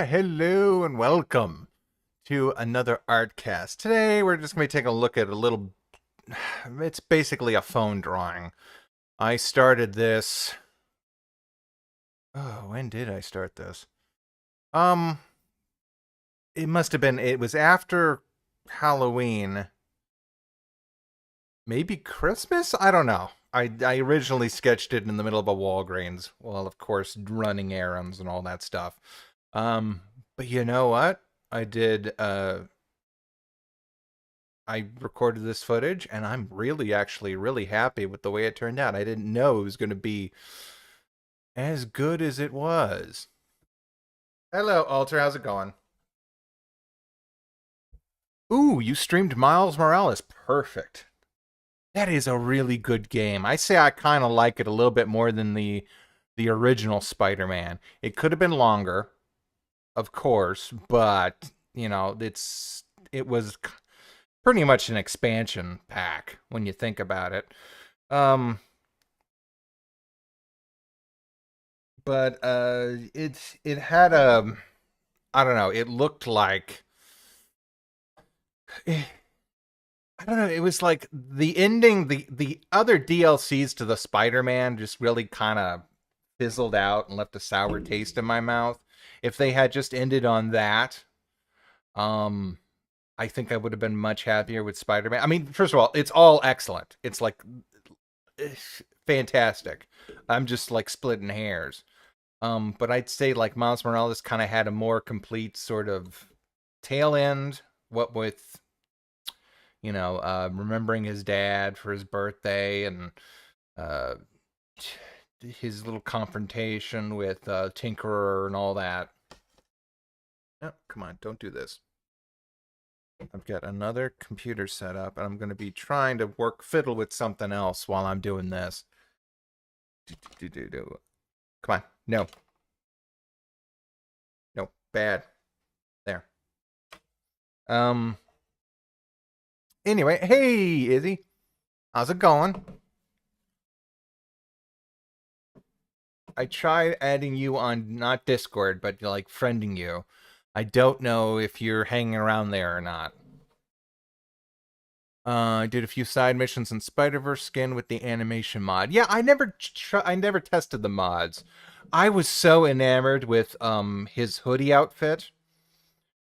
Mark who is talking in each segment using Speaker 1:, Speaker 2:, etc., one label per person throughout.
Speaker 1: Hello and welcome to another Artcast. Today we're just going to be taking a look at a little, it's basically a phone drawing. I started this, when did I start this? Um, it was after Halloween, maybe Christmas? I don't know. I originally sketched it in the middle of a Walgreens, while of course running errands and all that stuff. Um, but you know what? I did I recorded this footage and I'm actually really happy with the way it turned out. I didn't know it was going to be as good as it was. Hello, Alter. How's it going? Ooh, you streamed Miles Morales. Perfect. That is a really good game. I say I kind of like it a little bit more than the original Spider-Man. It could have been longer, of course, but it was pretty much an expansion pack when you think about it. Um, but it had a, I don't know, it looked like eh, I don't know, it was like the ending, the other DLCs to the Spider-Man just really kind of fizzled out and left a sour taste in my mouth. If they had just ended on that, um I think I would have been much happier with Spider-Man. I mean, first of all, it's all excellent. It's like eh, fantastic. I'm just like splitting hairs. But I'd say like Miles Morales kind of had a more complete sort of tail end. What with remembering his dad for his birthday and uh, his little confrontation with Tinkerer and all that. Oh, come on, don't do this. I've got another computer set up, and I'm going to be trying to fiddle with something else while I'm doing this. Come on, no, no, bad. There. Um. Anyway, hey Izzy, how's it going? I tried adding you on not Discord, but like friending you. I don't know if you're hanging around there or not. I did a few side missions in Spider-Verse skin with the animation mod. Yeah, I never tested the mods. I was so enamored with his hoodie outfit,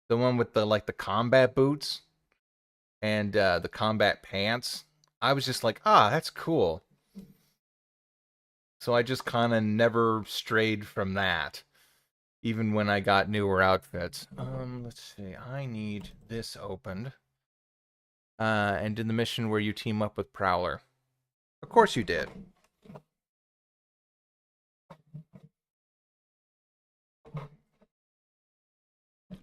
Speaker 1: the one with the combat boots and the combat pants. I was just like, that's cool. So I just kind of never strayed from that, even when I got newer outfits. Let's see. I need this opened. And in the mission where you team up with Prowler. Of course you did.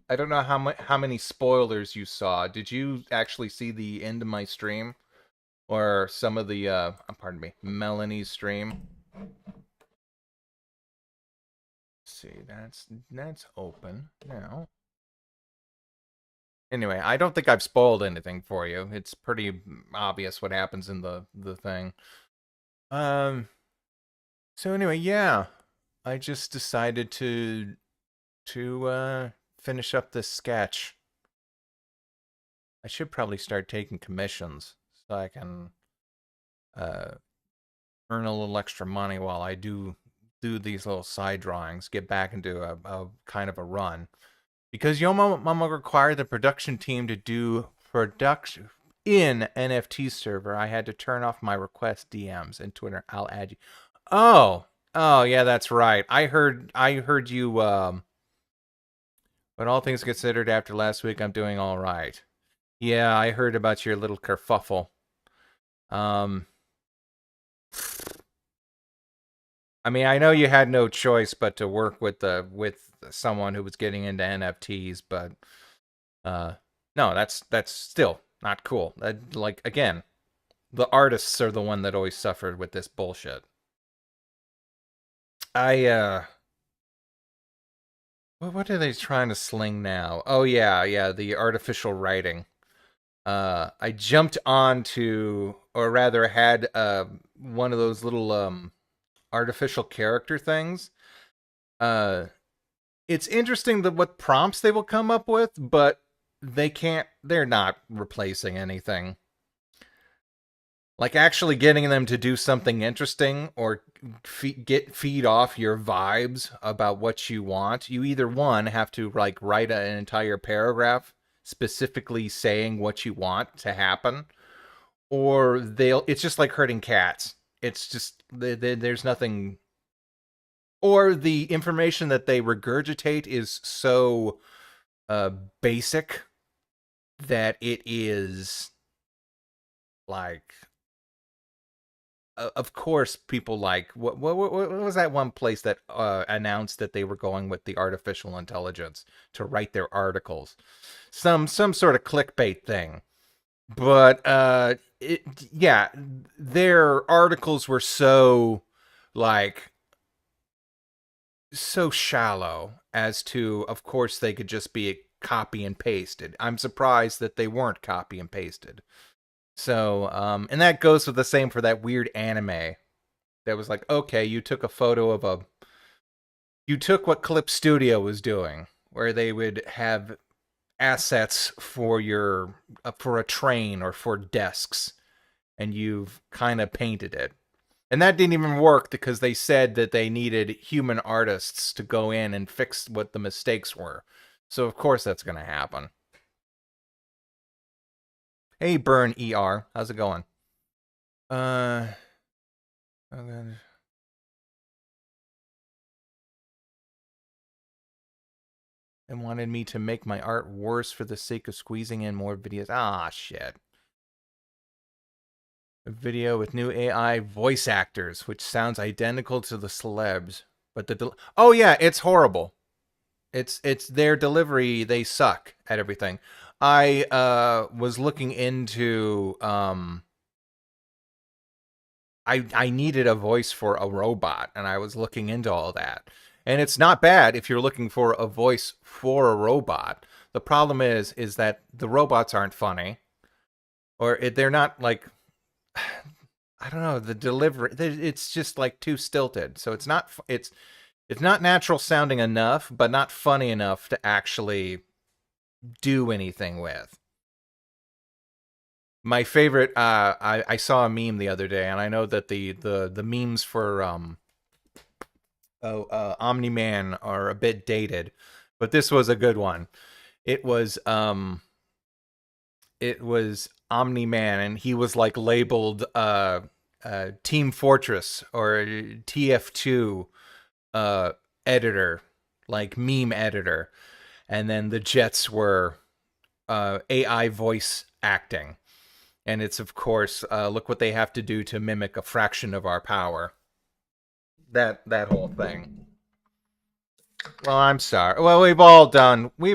Speaker 1: I don't know how many spoilers you saw. Did you actually see the end of my stream or some of the pardon me, Melanie's stream? Let's see, that's open now. Anyway, I don't think I've spoiled anything for you. It's pretty obvious what happens in the thing. Um so anyway, yeah. I just decided to finish up this sketch. I should probably start taking commissions so I can uh, earn a little extra money while I do these little side drawings. Get back into a kind of a run because Mama required the production team to do production in NFT server. I had to turn off my request DMs and Twitter. I'll add you. Oh yeah, that's right. I heard you. But all things considered, after last week, I'm doing all right. Yeah, I heard about your little kerfuffle. Um, I mean, I know you had no choice but to work with someone who was getting into NFTs, but no, that's still not cool. Like again, the artists are the one that always suffered with this bullshit. I what are they trying to sling now? Oh yeah, the artificial writing. I jumped onto, or rather, had one of those little artificial character things. Uh, It's interesting that what prompts they will come up with, but they're not replacing anything. Like actually getting them to do something interesting or feed off your vibes about what you want. You either one have to like write an entire paragraph specifically saying what you want to happen, or they'll it's just like herding cats. It's just there's nothing, or the information that they regurgitate is so uh basic that it is like of course people like what was that one place that announced that they were going with the artificial intelligence to write their articles, some sort of clickbait thing. But yeah, their articles were so like so shallow as to, of course they could just be copy and pasted. I'm surprised that they weren't copy and pasted. So and that goes with the same for that weird anime that was like, okay, you took a photo of a you took what Clip Studio was doing, where they would have assets for your for a train or for desks, and you've kind of painted it. And that didn't even work because they said that they needed human artists to go in and fix what the mistakes were. So of course that's going to happen. Hey, Burn ER, how's it going? Uh, okay. And wanted me to make my art worse for the sake of squeezing in more videos. Ah, shit. A video with new AI voice actors, which sounds identical to the celebs, but oh yeah, it's horrible. It's their delivery. They suck at everything. I was looking into I needed a voice for a robot, and I was looking into all that. And it's not bad if you're looking for a voice for a robot. The problem is that the robots aren't funny, or they're not like I don't know, the delivery. It's just like too stilted. So it's not natural sounding enough, but not funny enough to actually do anything with. My favorite, I saw a meme the other day, and I know that the memes for Omni Man are a bit dated, but this was a good one. It was it was Omni Man, and he was like labeled Team Fortress or TF2 uh editor, like meme editor, and then the Jets were AI voice acting. And it's of course, look what they have to do to mimic a fraction of our power. That whole thing. Well, I'm sorry. Well, we've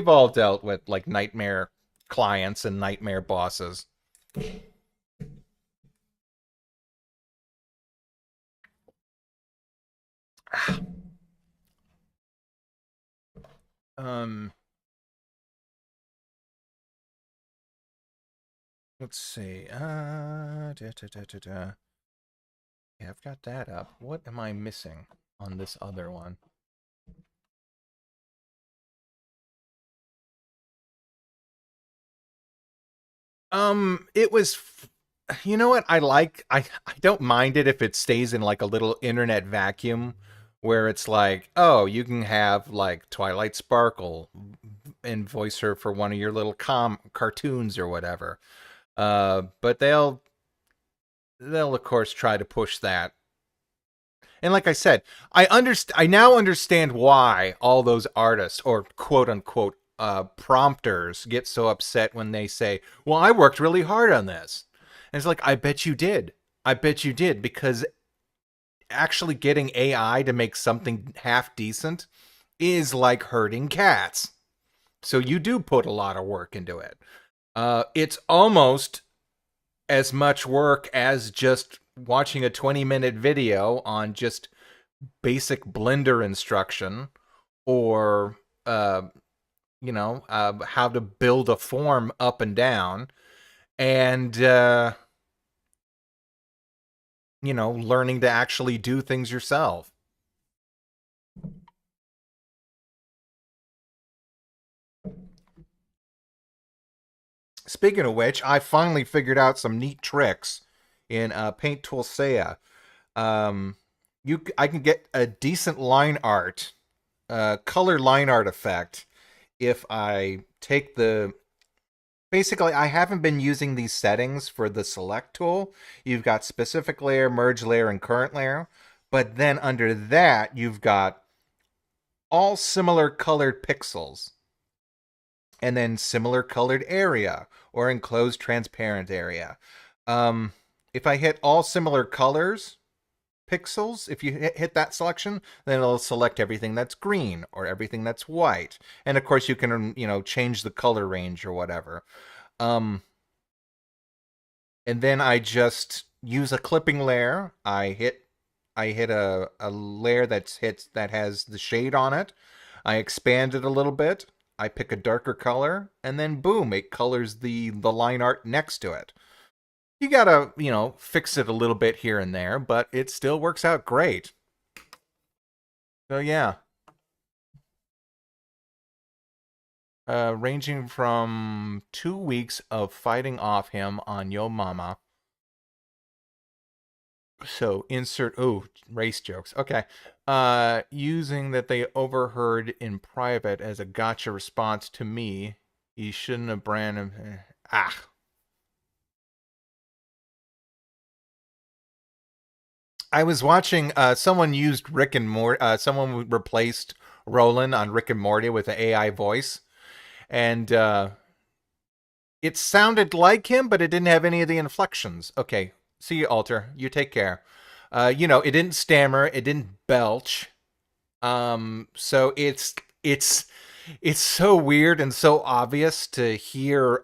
Speaker 1: all dealt with like nightmare clients and nightmare bosses. Um, let's see. Yeah, I've got that up. What am I missing on this other one? It was. You know what? I don't mind it if it stays in like a little internet vacuum, where it's like, oh, you can have like Twilight Sparkle and voice her for one of your little cartoons or whatever. But they'll of course try to push that. And like I said, I now understand why all those artists or quote unquote prompters get so upset when they say, "Well, I worked really hard on this." And it's like, "I bet you did. I bet you did because actually getting AI to make something half decent is like herding cats. So you do put a lot of work into it. It's almost as much work as just watching a 20-minute video on just basic Blender instruction or how to build a form up and down, and learning to actually do things yourself. Speaking of which, I finally figured out some neat tricks in Paint Tool Saya. Um, I can get a decent line art, color line art effect if I take the. Basically, I haven't been using these settings for the select tool. You've got specific layer, merge layer, and current layer. But then under that, you've got all similar colored pixels, and then similar colored area or enclosed transparent area. Um, if I hit all similar colors pixels, if you hit that selection, then it'll select everything that's green or everything that's white. And of course, you can change the color range or whatever. Um, and then I just use a clipping layer. I hit a layer that has the shade on it. I expand it a little bit. I pick a darker color, and then boom, it colors the line art next to it. You gotta, fix it a little bit here and there, but it still works out great. So yeah, ranging from 2 weeks of fighting off him on Yo Mama. So insert race jokes. Okay. Using that they overheard in private as a gotcha response to me. You shouldn't have branded him. Ah. I was watching someone used Rick and Morty someone replaced Roland on Rick and Morty with an AI voice, and it sounded like him, but it didn't have any of the inflections. Okay. See you, Alter. You take care. It didn't stammer, it didn't belch. So it's so weird and so obvious to hear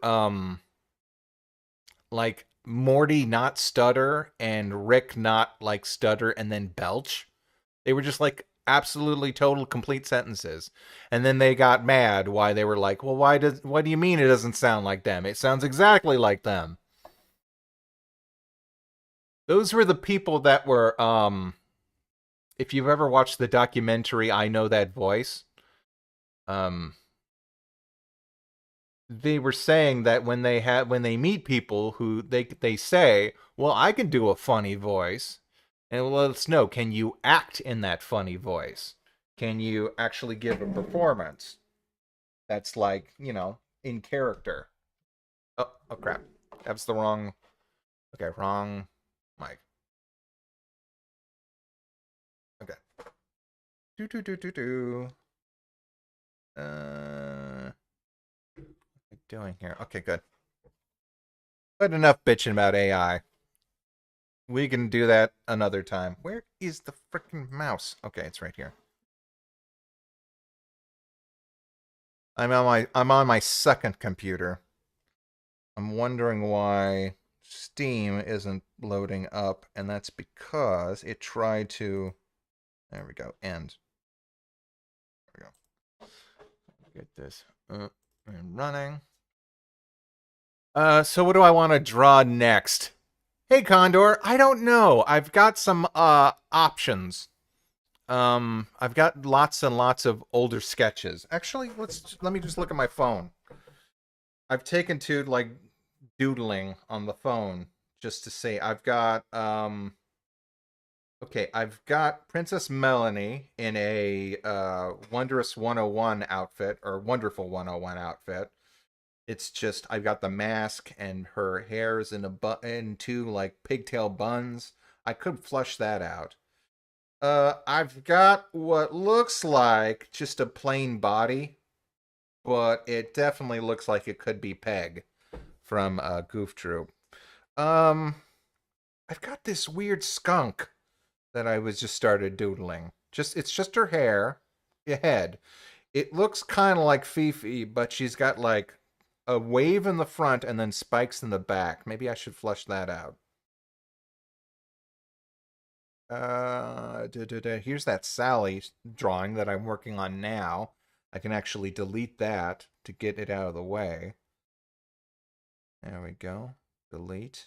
Speaker 1: like Morty not stutter and Rick not like stutter and then belch. They were just like absolutely total complete sentences. And then they got mad why they were like, "Well, what do you mean it doesn't sound like them? It sounds exactly like them." Those were the people that were if you've ever watched the documentary I Know That Voice, um they were saying that when they meet people who they say, "Well, I can do a funny voice." And let us know, can you act in that funny voice? Can you actually give a performance that's like, in character? Oh crap. That's the wrong. Okay, wrong mic. Okay. Do do do do do. What am I doing here? Okay, good. But enough bitching about AI. We can do that another time. Where is the freaking mouse? Okay, it's right here. I'm on my second computer. I'm wondering why Steam isn't loading up, and that's because it tried to. There we go. End. There we go. Get this and running. So what do I want to draw next? Hey Condor, I don't know. I've got some options. I've got lots and lots of older sketches. Actually, let me just look at my phone. I've taken to like doodling on the phone just to see. I've got Princess Melanie in a Wondrous 101 outfit or Wonderful 101 outfit. It's just I've got the mask and her hair's in two like pigtail buns. I could flush that out. I've got what looks like just a plain body, but it definitely looks like it could be Peg from Goof Troop. Um, I've got this weird skunk that I was just started doodling. It's just her head. It looks kind of like Fifi, but she's got like a wave in the front and then spikes in the back. Maybe I should flush that out. Here's that Sally drawing that I'm working on now. I can actually delete that to get it out of the way. There we go. Delete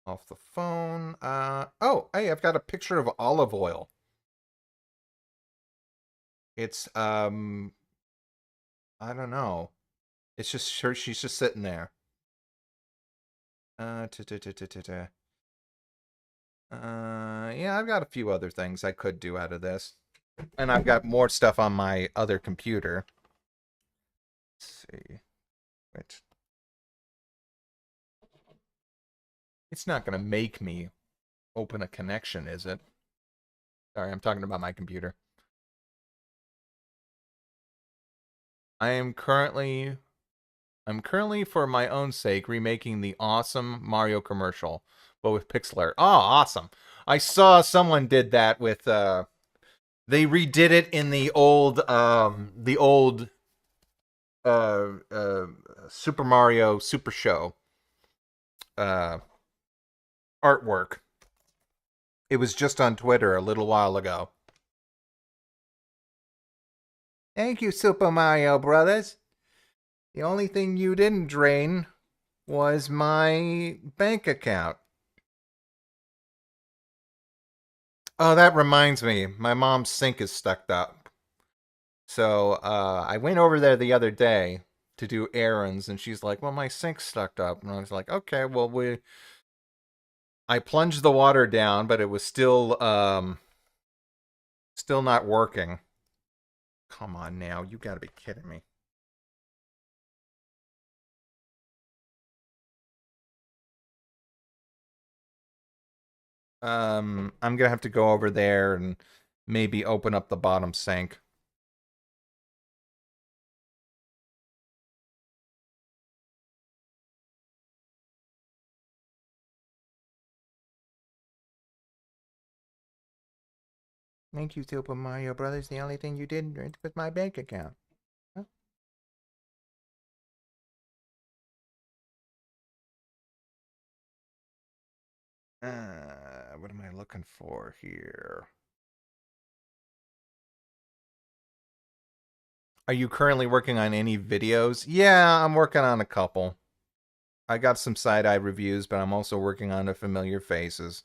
Speaker 1: off the phone. Oh, hey, I've got a picture of olive oil. It's I don't know. It's just her. She's just sitting there. Uh, ta- ta- ta- ta- ta- ta. Yeah, I've got a few other things I could do out of this. And I've got more stuff on my other computer. Let's see. Wait. It's not going to make me open a connection, is it? Sorry, I'm talking about my computer. I'm currently for my own sake remaking the awesome Mario commercial, but with pixel art. Oh, awesome. I saw someone did that with they redid it in the old uh uh Super Mario Super Show uh artwork. It was just on Twitter a little while ago. Thank you, Super Mario Brothers. The only thing you didn't drain was my bank account. Oh, that reminds me. My mom's sink is stuck up. So I went over there the other day to do errands, and she's like, "Well, my sink's stuck up." And I was like, "Okay, well, we." I plunged the water down, but it was still not working. Come on now, you got to be kidding me. I'm gonna have to go over there and maybe open up the bottom sink. Thank you, Super Mario Brothers. The only thing you did with my bank account. Huh? What am I looking for here? Are you currently working on any videos? Yeah, I'm working on a couple. I got some side eye reviews, but I'm also working on the familiar faces.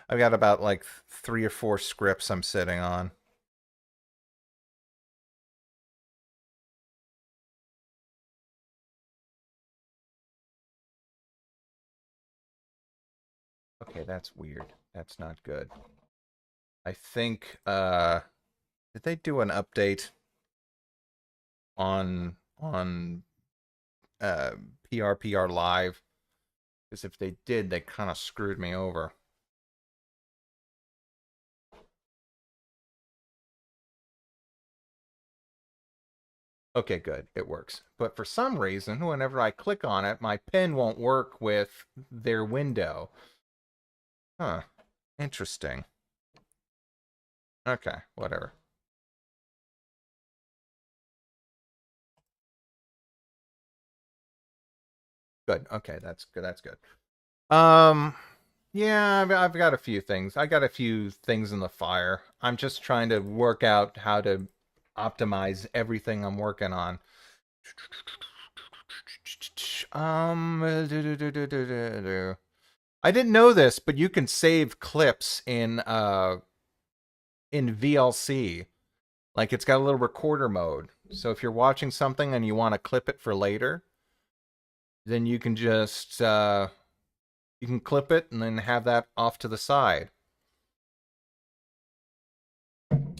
Speaker 1: I've got about like 3 or 4 scripts I'm sitting on. Okay, that's weird. That's not good. I think did they do an update on uh PRPR Live? Because if they did, they kind of screwed me over. Okay, good. It works. But for some reason, whenever I click on it, my pen won't work with their window. Huh. Interesting. Okay, whatever. Good. Okay, that's good. That's good. Um, yeah, I've got a few things. I got a few things in the fire. I'm just trying to work out how to optimize everything I'm working on. I didn't know this, but you can save clips in VLC. Like it's got a little recorder mode. So if you're watching something and you want to clip it for later, then you can just you can clip it and then have that off to the side.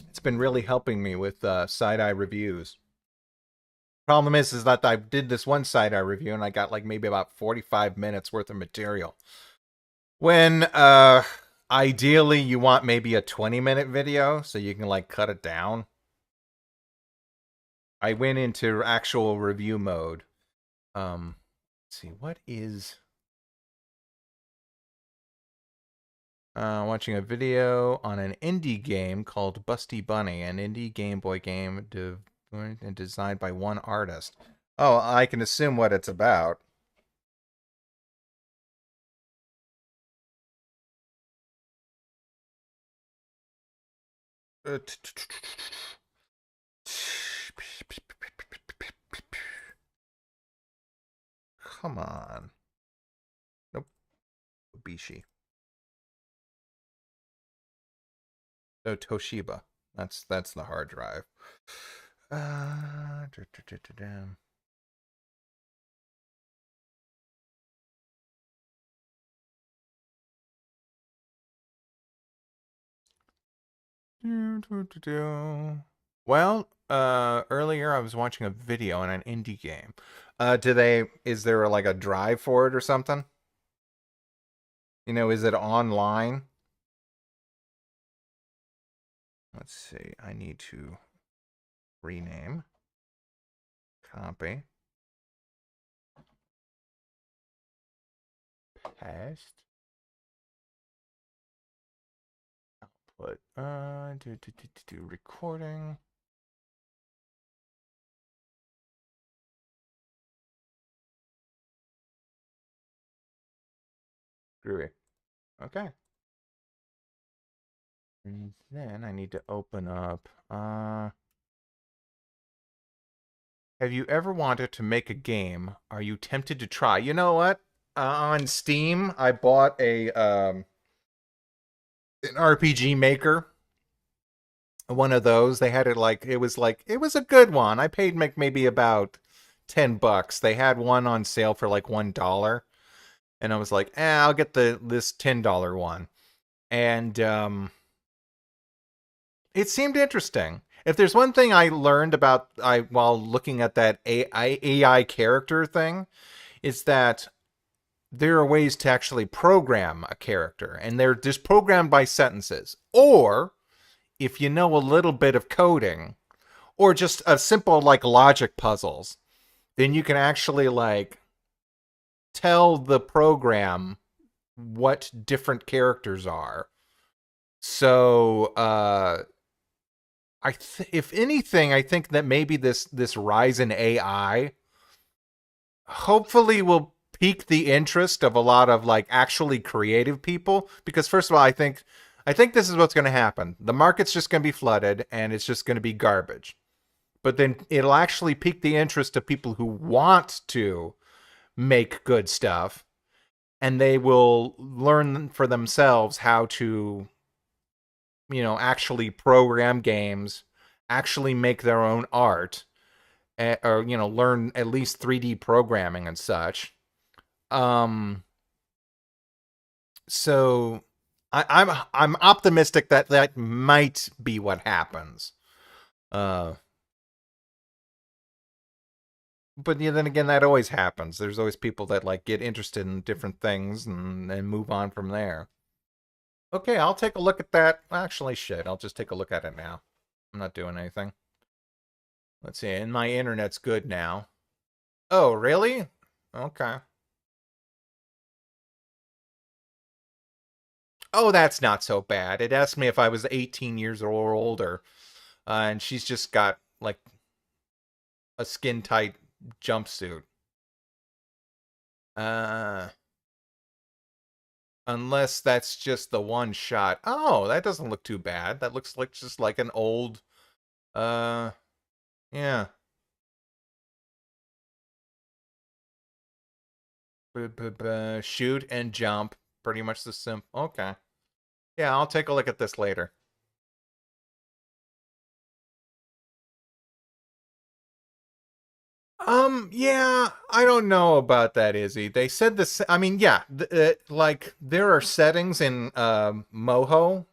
Speaker 1: It's been really helping me with side eye reviews. Problem is that I did this one side eye review and I got like maybe about 45 minutes worth of material. When ideally you want maybe a 20-minute video so you can like cut it down. I went into actual review mode. Let's see, what is watching a video on an indie game called Busty Bunny, an indie Game Boy game and designed by one artist. Oh, I can assume what it's about. Come on. Nope. Bishi. No, Toshiba. That's the hard drive. Uh, Well, earlier I was watching a video on an indie game. Is there like a drive for it or something? Is it online? Let's see. I need to rename, copy, paste, output, recording. Groovy. Okay. And then I need to open up. Have you ever wanted to make a game? Are you tempted to try? You know what? On Steam, I bought a an RPG Maker, one of those. They had it was a good one. I paid maybe about $10. They had one on sale for like $1, and I was like, I'll get this $10 one. And it seemed interesting. If there's one thing I learned about while looking at that AI character thing, it's that there are ways to actually program a character, and they're just programmed by sentences. Or if you know a little bit of coding, or just a simple like logic puzzles, then you can actually like tell the program what different characters are. So, if anything, I think that maybe this rise in AI hopefully will pique the interest of a lot of like actually creative people, because first of all, I think this is what's going to happen. The market's just going to be flooded and it's just going to be garbage. But then it'll actually pique the interest of people who want to make good stuff, and they will learn for themselves how to, actually program games, actually make their own art, or learn at least 3D programming and such. Um, so I'm optimistic that that might be what happens. Uh, but yeah, then again, that always happens. There's always people that like get interested in different things and move on from there. Okay, I'll take a look at that. Actually, shit, I'll just take a look at it now. I'm not doing anything. Let's see, and my internet's good now. Oh, really? Okay. Oh, that's not so bad. It asked me if I was 18 years or older, and she's just got like a skin tight jumpsuit. Uh, unless that's just the one shot. Oh, that doesn't look too bad. That looks like just like an old. Uh, yeah. Shoot and jump. Pretty much the sim. Okay. Yeah, I'll take a look at this later. Yeah, I don't know about that, Izzy. They said this. I mean, yeah, like there are settings in Moho,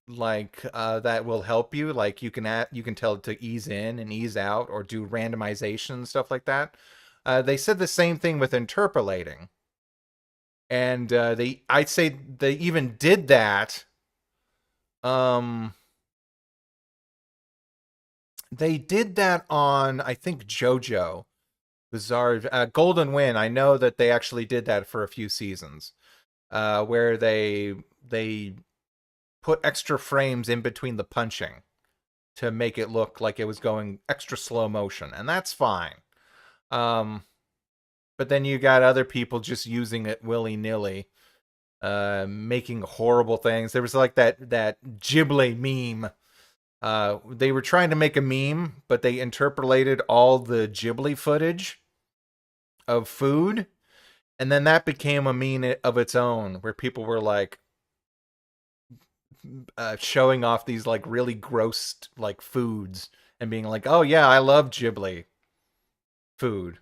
Speaker 1: like that will help you. Like you can tell it to ease in and ease out, or do randomization and stuff like that. They said the same thing with interpolating, and I'd say they even did that. Um, they did that on, I think, JoJo Bizarre Golden Wind. I know that they actually did that for a few seasons, where they put extra frames in between the punching to make it look like it was going extra slow motion, and that's fine. Um, but then you got other people just using it willy nilly, making horrible things. There was like that Ghibli meme. They were trying to make a meme, but they interpolated all the Ghibli footage of food, and then that became a meme of its own, where people were like showing off these like really gross like foods and being like, "Oh yeah, I love Ghibli food."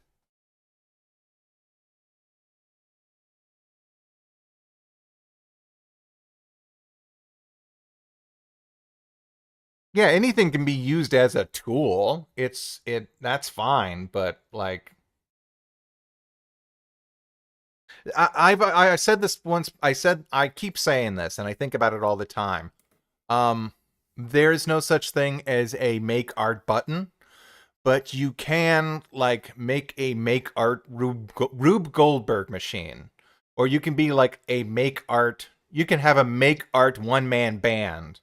Speaker 1: Yeah, anything can be used as a tool. That's fine, but like I said this once. I said I keep saying this, and I think about it all the time. Um, there's no such thing as a make art button, but you can like make a make art Rube Goldberg machine, or you can be like a make art. You can have a make art one man band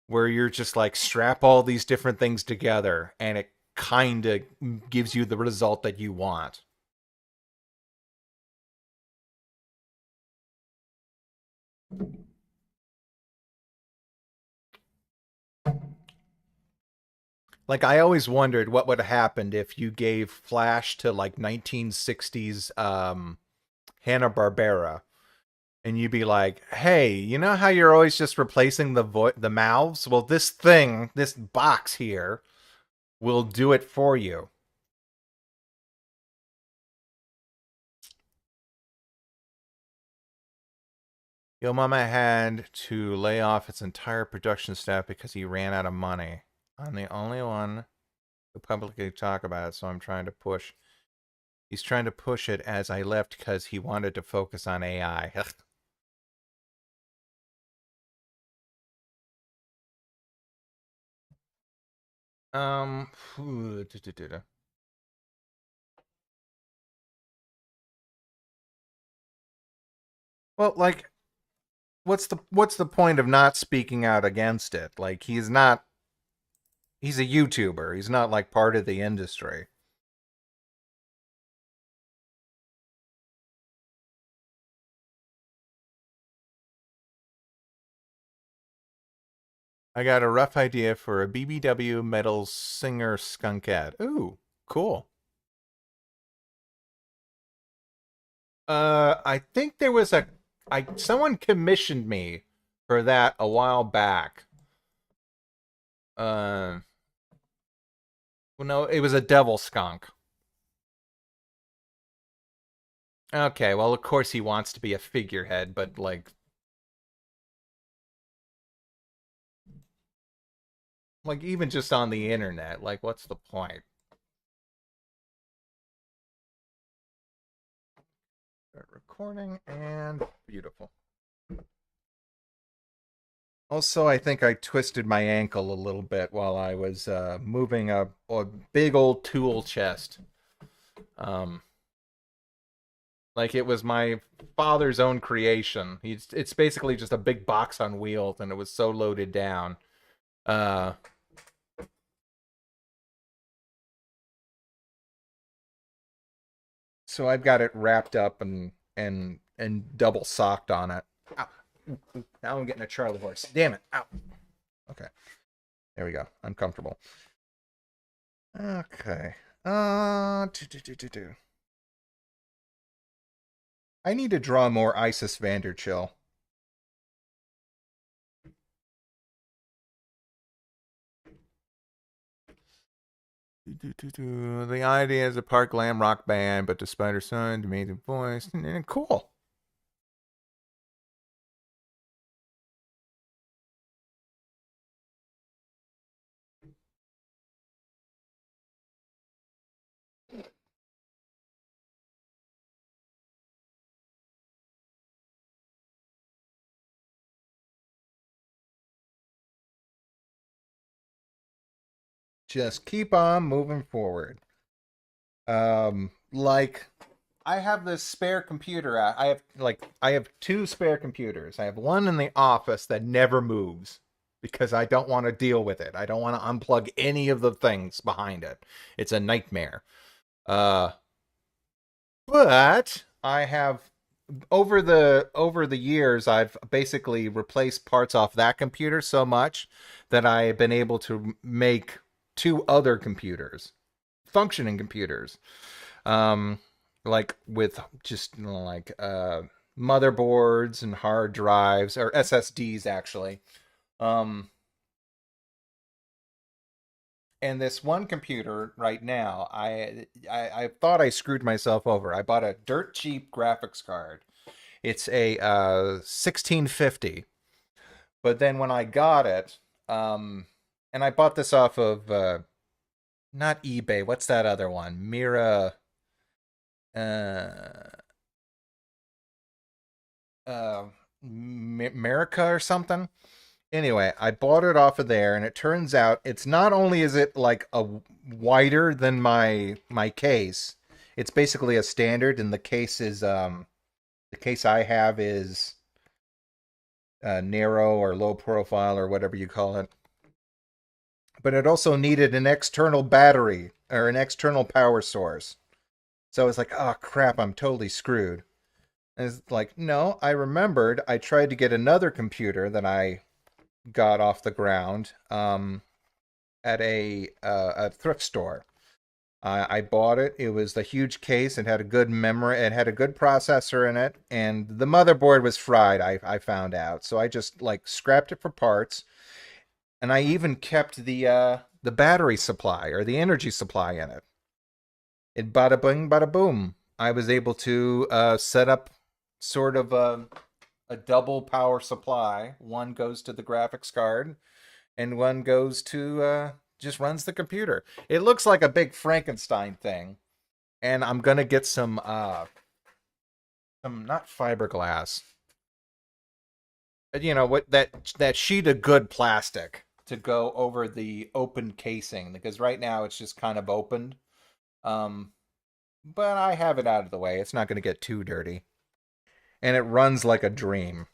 Speaker 1: where you're just like strap all these different things together, and it kind of gives you the result that you want. Like I always wondered what would have happened if you gave Flash to like 1960s Hanna-Barbera, and you'd be like, "Hey, you know how you're always just replacing the mouths? Well, this thing, this box here will do it for you." Yo Mama had to lay off its entire production staff because he ran out of money. I'm the only one who publicly talk about it, so I'm trying to push. He's trying to push it as I left because he wanted to focus on AI. um, well, like, what's the point of not speaking out against it? Like, he's a YouTuber. He's not like part of the industry. I got a rough idea for a BBW metal singer skunkette. Ooh, cool. I think there was a I someone commissioned me for that a while back. Uh, well, no, it was a devil skunk. Okay, well, of course he wants to be a figurehead, but like even just on the internet, like what's the point? Start recording and beautiful. Also, I think I twisted my ankle a little bit while I was moving a big old tool chest. Um, like it was my father's own creation. It's basically just a big box on wheels, and it was so loaded down. Uh, so I've got it wrapped up and double socked on it. Ow. Now I'm getting a Charlie horse. Damn it! Ow. Okay, there we go. Uncomfortable. Okay. Do. I need to draw more Isis Vanderchill. The idea is a part glam rock band, but despite her son's amazing voice, cool. Just keep on moving forward. Like I have this spare computer. I have two spare computers. I have one in the office that never moves because I don't want to deal with it. I don't want to unplug any of the things behind it. It's a nightmare. Uh, but I have over the years I've basically replaced parts off that computer so much that I have been able to make two other computers, functioning computers. Um like with just like motherboards and hard drives or SSDs actually. Um and this one computer right now, I thought I screwed myself over. I bought a dirt cheap graphics card. It's a 1650. But then when I got it, um And I bought this off of not eBay. What's that other one? Mira uh uh America or something. Anyway, I bought it off of there, and it turns out it's not only is it like a wider than my case, it's basically a standard, and the case is the case I have is narrow or low profile or whatever you call it. But it also needed an external battery or an external power source. So I was like, oh crap, I'm totally screwed. And it's like, no, I remembered I tried to get another computer that I got off the ground at a thrift store. I bought it. It was a huge case. It had a good memory. It had a good processor in it, and the motherboard was fried. I found out, so I just like scrapped it for parts, and I even kept the battery supply or the energy supply in it. It bada bing, bada boom. I was able to set up sort of a double power supply. One goes to the graphics card, and one goes to just runs the computer. It looks like a big Frankenstein thing, and I'm gonna get some not fiberglass, but you know what that sheet of good plastic to go over the open casing because right now it's just kind of opened. Um, but I have it out of the way. It's not gonna get too dirty, and it runs like a dream.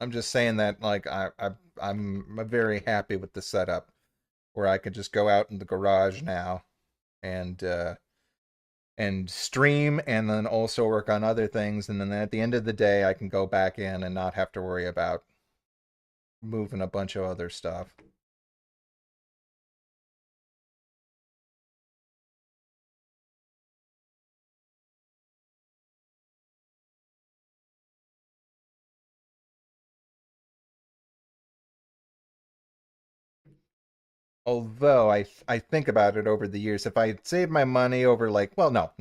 Speaker 1: I'm just saying that like I'm very happy with the setup where I could just go out in the garage now and stream and then also work on other things and then at the end of the day I can go back in and not have to worry about moving a bunch of other stuff. Although I think about it over the years, if I had saved my money over like, well, no,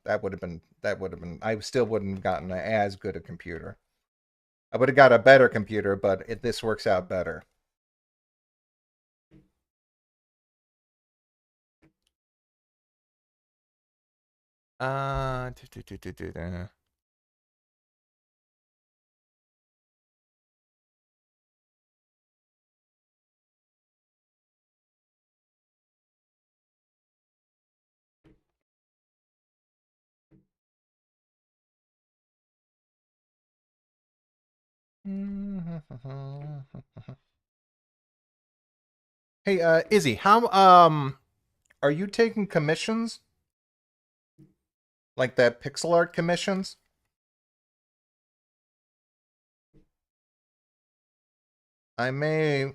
Speaker 1: that would have been I still wouldn't have gotten as good a computer. I would have got a better computer, but this works out better. Uh, do, do, do, do, do. Hey, Izzy, how are you taking commissions like that pixel art commissions? I may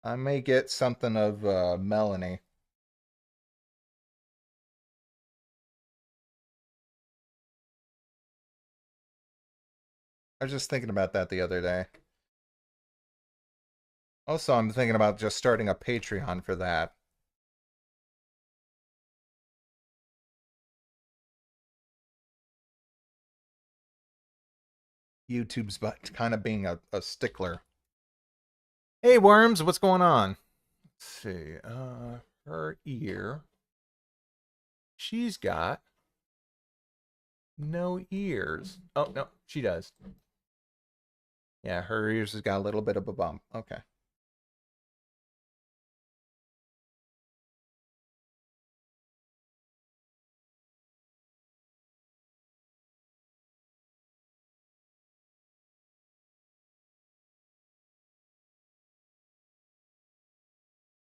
Speaker 1: I may get something of Melanie. I was just thinking about that the other day. Also, I'm thinking about just starting a Patreon for that. YouTube's but kind of being a stickler. Hey, Worms, what's going on? Let's see. Her ear. She's got no ears. Oh, no, she does. Yeah, her ears has got a little bit of a bump. Okay.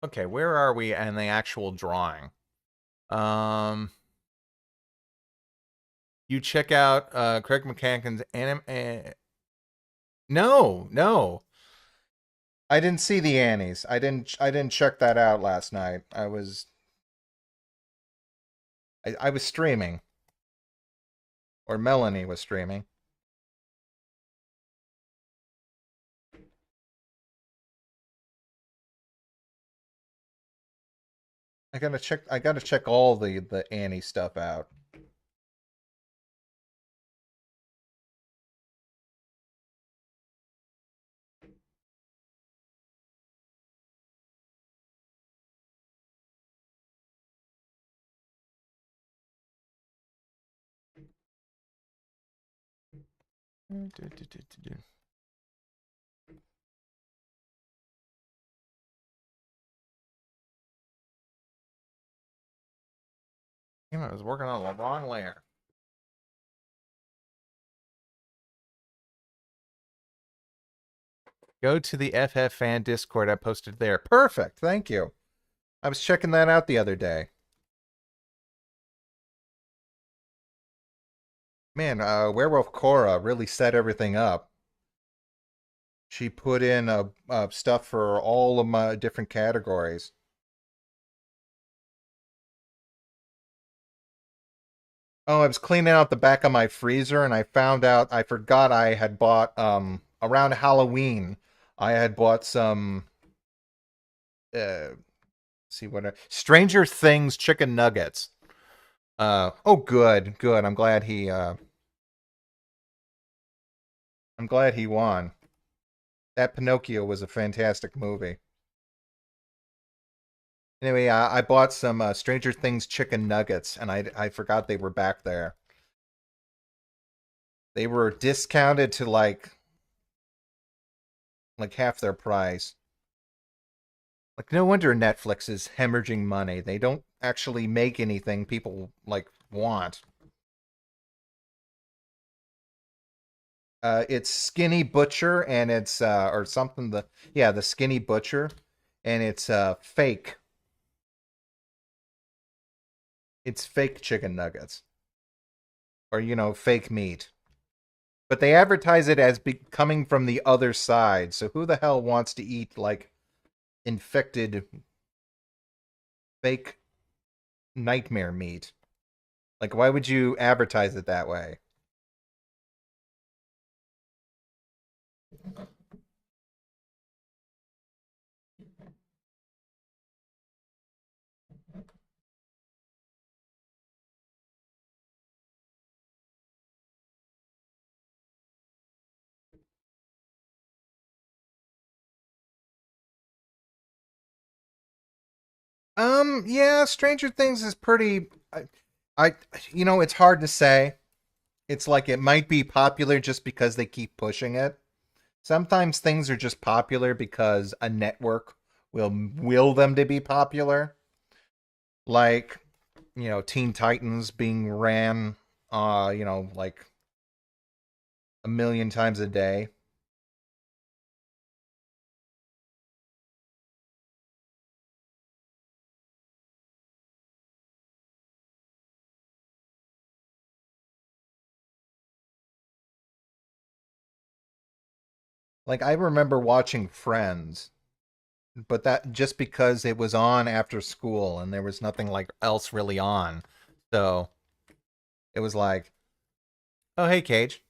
Speaker 1: Okay, where are we in the actual drawing? Um, you check out Craig McCanken's anim. No, no, I didn't see the Annies. I didn't check that out last night. I was streaming, or Melanie was streaming. I gotta check all the Annie stuff out. Damn, I was working on the wrong layer. Go to the FF fan Discord I posted there. Perfect. Thank you. I was checking that out the other day. Man, Werewolf Cora really set everything up. She put in stuff for all of my different categories. Oh, I was cleaning out the back of my freezer and I found out I forgot I had bought around Halloween. I had bought some see what Stranger Things chicken nuggets. Oh good, good. I'm glad he won. That Pinocchio was a fantastic movie. Anyway, I bought some Stranger Things chicken nuggets and I forgot they were back there. They were discounted to like half their price. Like no wonder Netflix is hemorrhaging money. They don't actually make anything people like want. It's Skinny Butcher and it's or something the Skinny Butcher and it's fake. It's fake chicken nuggets or fake meat. But they advertise it as coming from the other side. So who the hell wants to eat like infected fake nightmare meat? Like why would you advertise it that way? Yeah, Stranger Things is pretty. I, it's hard to say. It's like it might be popular just because they keep pushing it. Sometimes things are just popular because a network will them to be popular. Like, Teen Titans being ran, like a million times a day. Like I remember watching Friends, but that just because it was on after school and there was nothing like else really on. So it was like, oh hey Cage.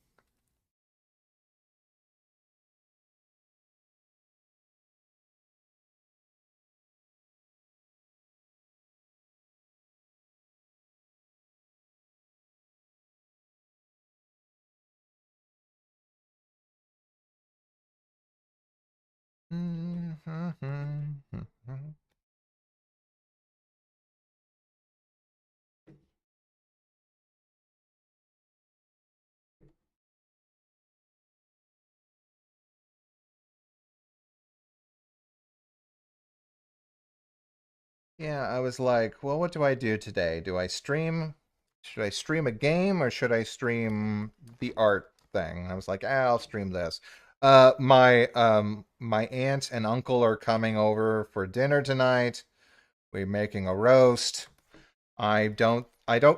Speaker 1: Yeah, I was like, well, what do I do today? Do I stream? Should I stream a game or should I stream the art thing? I was like, I'll stream this. My aunt and uncle are coming over for dinner tonight. We're making a roast. I don't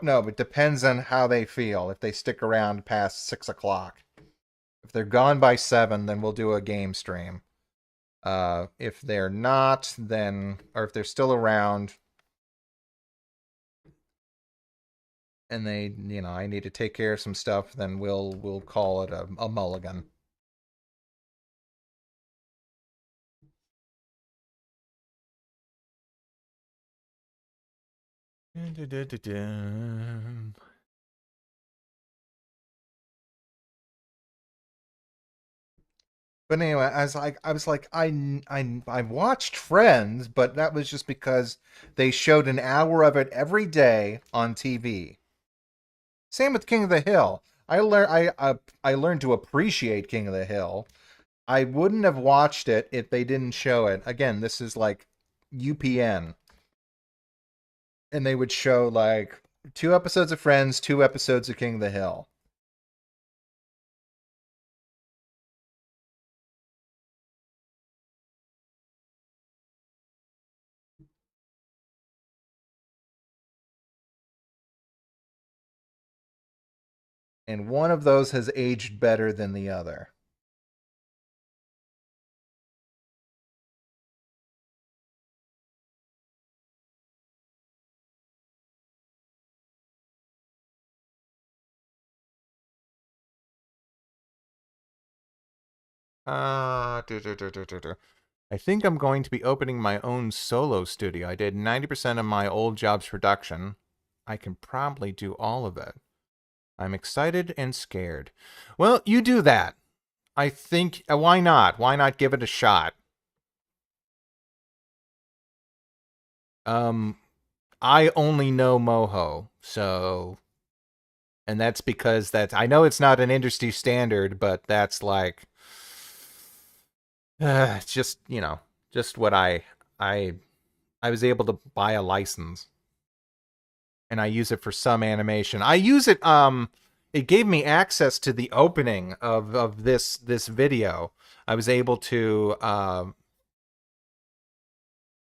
Speaker 1: know. It depends on how they feel. If they stick around past 6 o'clock. If they're gone by 7, then we'll do a game stream. If they're not, then or if they're still around and I need to take care of some stuff, then we'll call it a mulligan. But anyway, I watched Friends, but that was just because they showed an hour of it every day on TV. Same with King of the Hill. I learned to appreciate King of the Hill. I wouldn't have watched it if they didn't show it. Again, this is like UPN, and they would show like 2 episodes of Friends, 2 episodes of King of the Hill. And one of those has aged better than the other. Uh, do, do, do, do, do, do. I think I'm going to be opening my own solo studio. I did 90% of my old job's production. I can probably do all of it. I'm excited and scared. Well, you do that. I think, why not? Why not give it a shot? Um, I only know Moho, so, and that's because I know it's not an industry standard, but that's like, it's just, just what I, I was able to buy a license and I use it for some animation. I use it, it gave me access to the opening of this video. I was able to,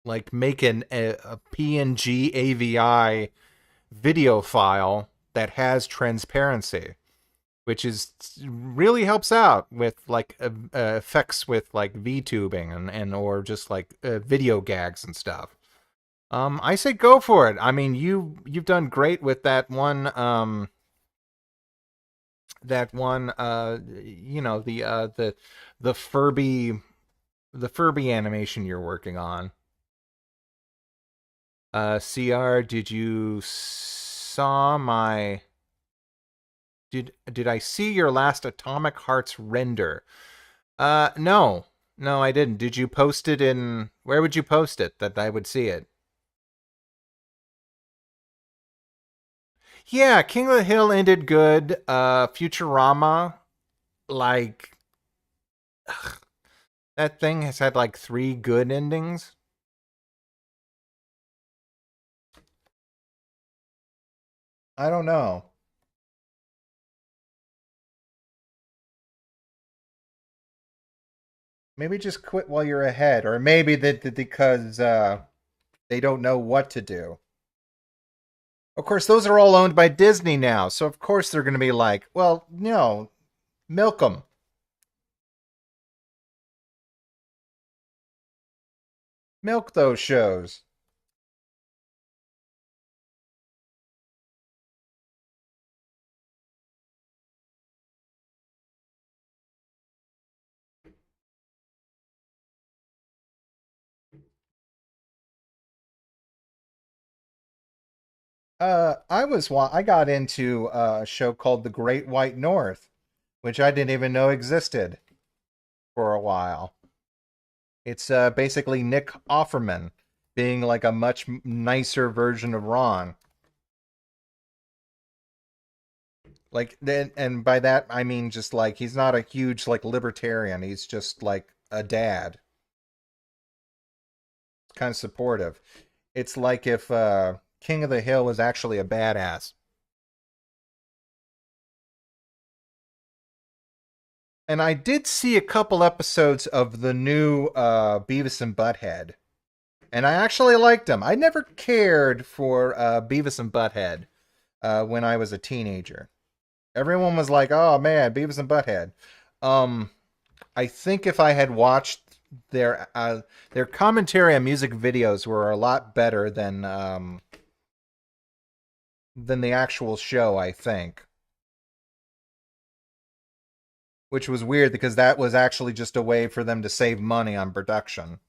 Speaker 1: like make a PNG AVI video file that has transparency, which is really helps out with like effects with like VTubing and or just like video gags and stuff. I say go for it. I mean, you've done great with that one the Furby animation you're working on. CR, did you saw my did I see your last Atomic Hearts render? No. No, I didn't. Did you post it in where would you post it that I would see it? Yeah, King of the Hill ended good. Futurama, like ugh, that thing has had like 3 good endings. I don't know. Maybe just quit while you're ahead, or maybe that because they don't know what to do. Of course, those are all owned by Disney now, so of course they're going to be like, well, no, milk them. Milk those shows. I got into a show called The Great White North, which I didn't even know existed for a while. It's basically Nick Offerman being like a much nicer version of Ron. Like then, and by that I mean just like he's not a huge like libertarian. He's just like a dad, kind of supportive. It's like if King of the Hill was actually a badass. And I did see a couple episodes of the new Beavis and Butthead, and I actually liked them. I never cared for Beavis and Butthead when I was a teenager. Everyone was like, "Oh man, Beavis and Butthead." Um, I think if I had watched their commentary on music videos were a lot better than the actual show. I think, which was weird because that was actually just a way for them to save money on production.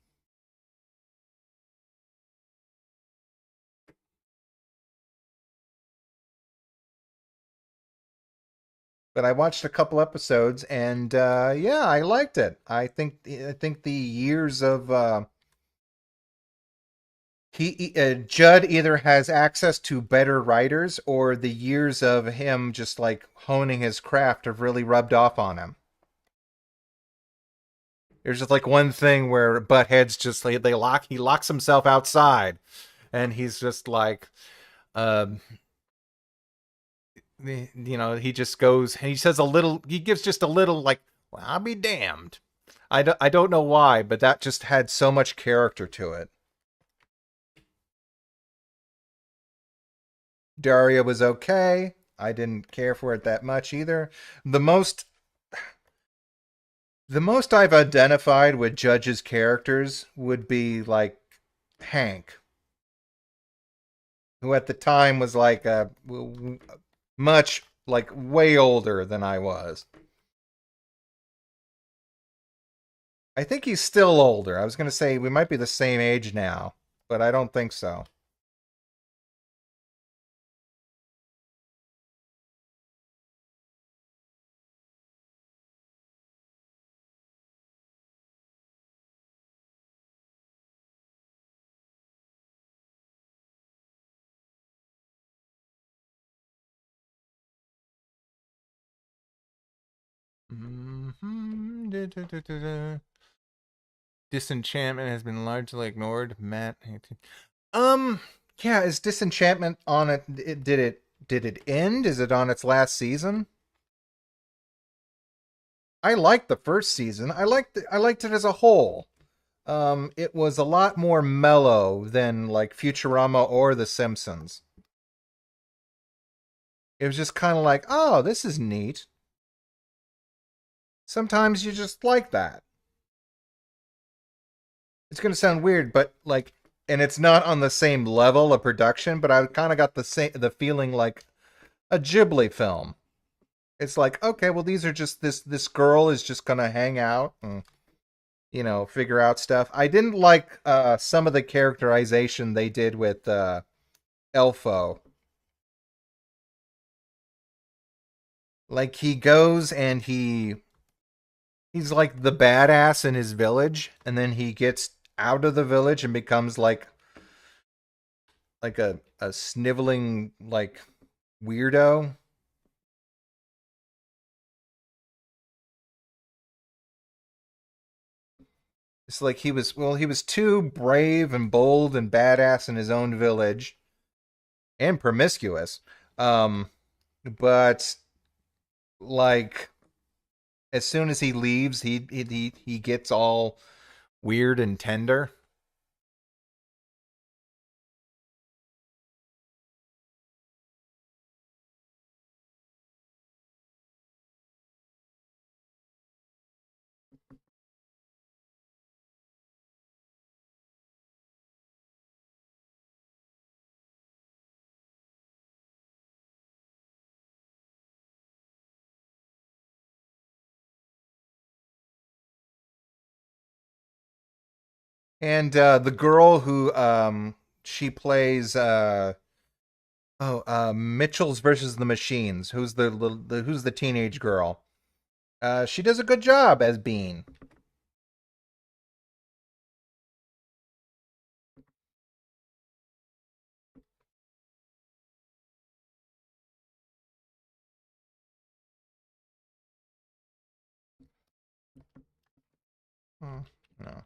Speaker 1: But I watched a couple episodes, and yeah, I liked it. I think the years of Judd either has access to better writers, or the years of him just like honing his craft have really rubbed off on him. There's just like one thing where Butthead's just like he locks himself outside, and he's just like, um, he just goes and he says a little, he gives just a little like, well, I'll be damned. I don't know why, but that just had so much character to it. Daria was okay. I didn't care for it that much either. The most the most I've identified with Judge's characters would be like Hank, who at the time was like much like way older than I was. I think he's still older. I was going to say we might be the same age now, but I don't think so. Disenchantment has been largely ignored. Matt, um, yeah, is Disenchantment on it? Did it end? Is it on its last season? I liked the first season. I liked it as a whole. It was a lot more mellow than like Futurama or The Simpsons. It was just kind of like, oh, this is neat. Sometimes you just like that. It's gonna sound weird, but like, and it's not on the same level of production, but I kind of got the feeling like a Ghibli film. It's like, okay, well, these are just this girl is just gonna hang out and figure out stuff. I didn't like some of the characterization they did with Elfo. Like he goes and he's like the badass in his village, and then he gets out of the village and becomes like a sniveling like weirdo. It's like he was too brave and bold and badass in his own village and promiscuous. Um, but like as soon as he leaves, he gets all weird and tender. And the girl who she plays Mitchell's versus the Machines. Who's the teenage girl? She does a good job as Bean. Hmm, no.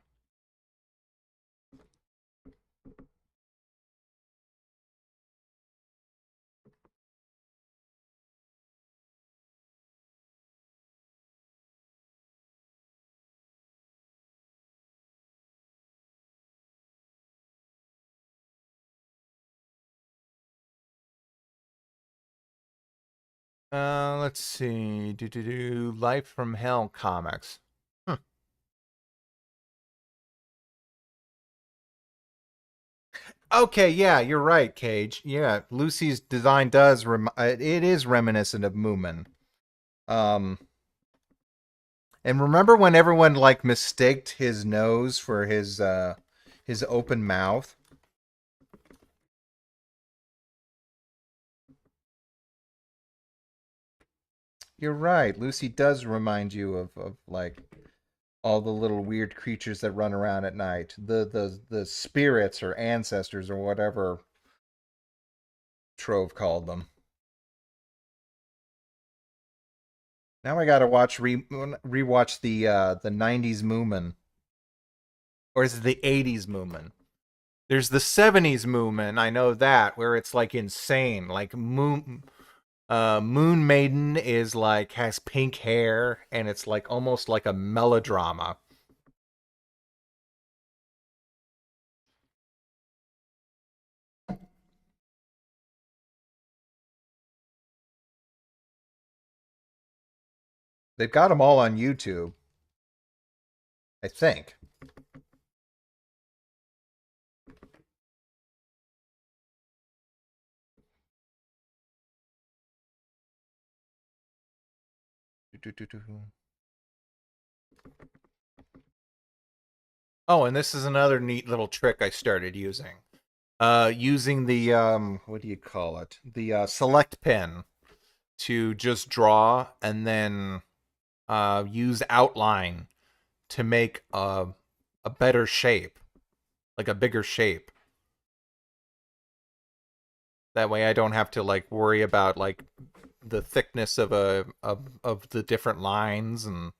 Speaker 1: Let's see. Do Life from Hell comics. Hmm. Okay, yeah, you're right, Cage. Yeah, Lucy's design it is reminiscent of Moomin. Um, and remember when everyone like mistaked his nose for his open mouth? You're right. Lucy does remind you of like all the little weird creatures that run around at night. The spirits or ancestors or whatever Trove called them. Now I gotta rewatch the '90s Moomin, or is it the '80s Moomin? There's the '70s Moomin. I know that where it's like insane. Like Moon Maiden is like has pink hair and it's like almost like a melodrama. They've got them all on YouTube, I think. Oh, and this is another neat little trick I started using. Using the what do you call it? The select pen to just draw and then use outline to make a better shape, like a bigger shape. That way I don't have to like worry about like the thickness of of the different lines and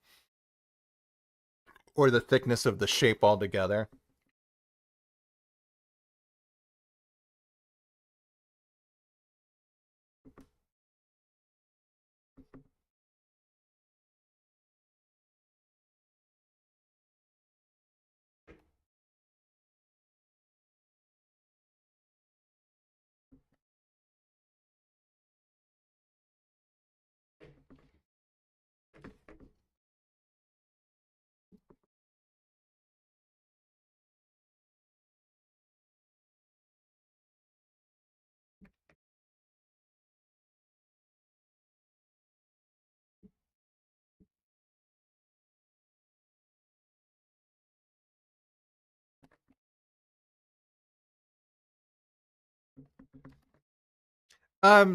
Speaker 1: or the thickness of the shape altogether.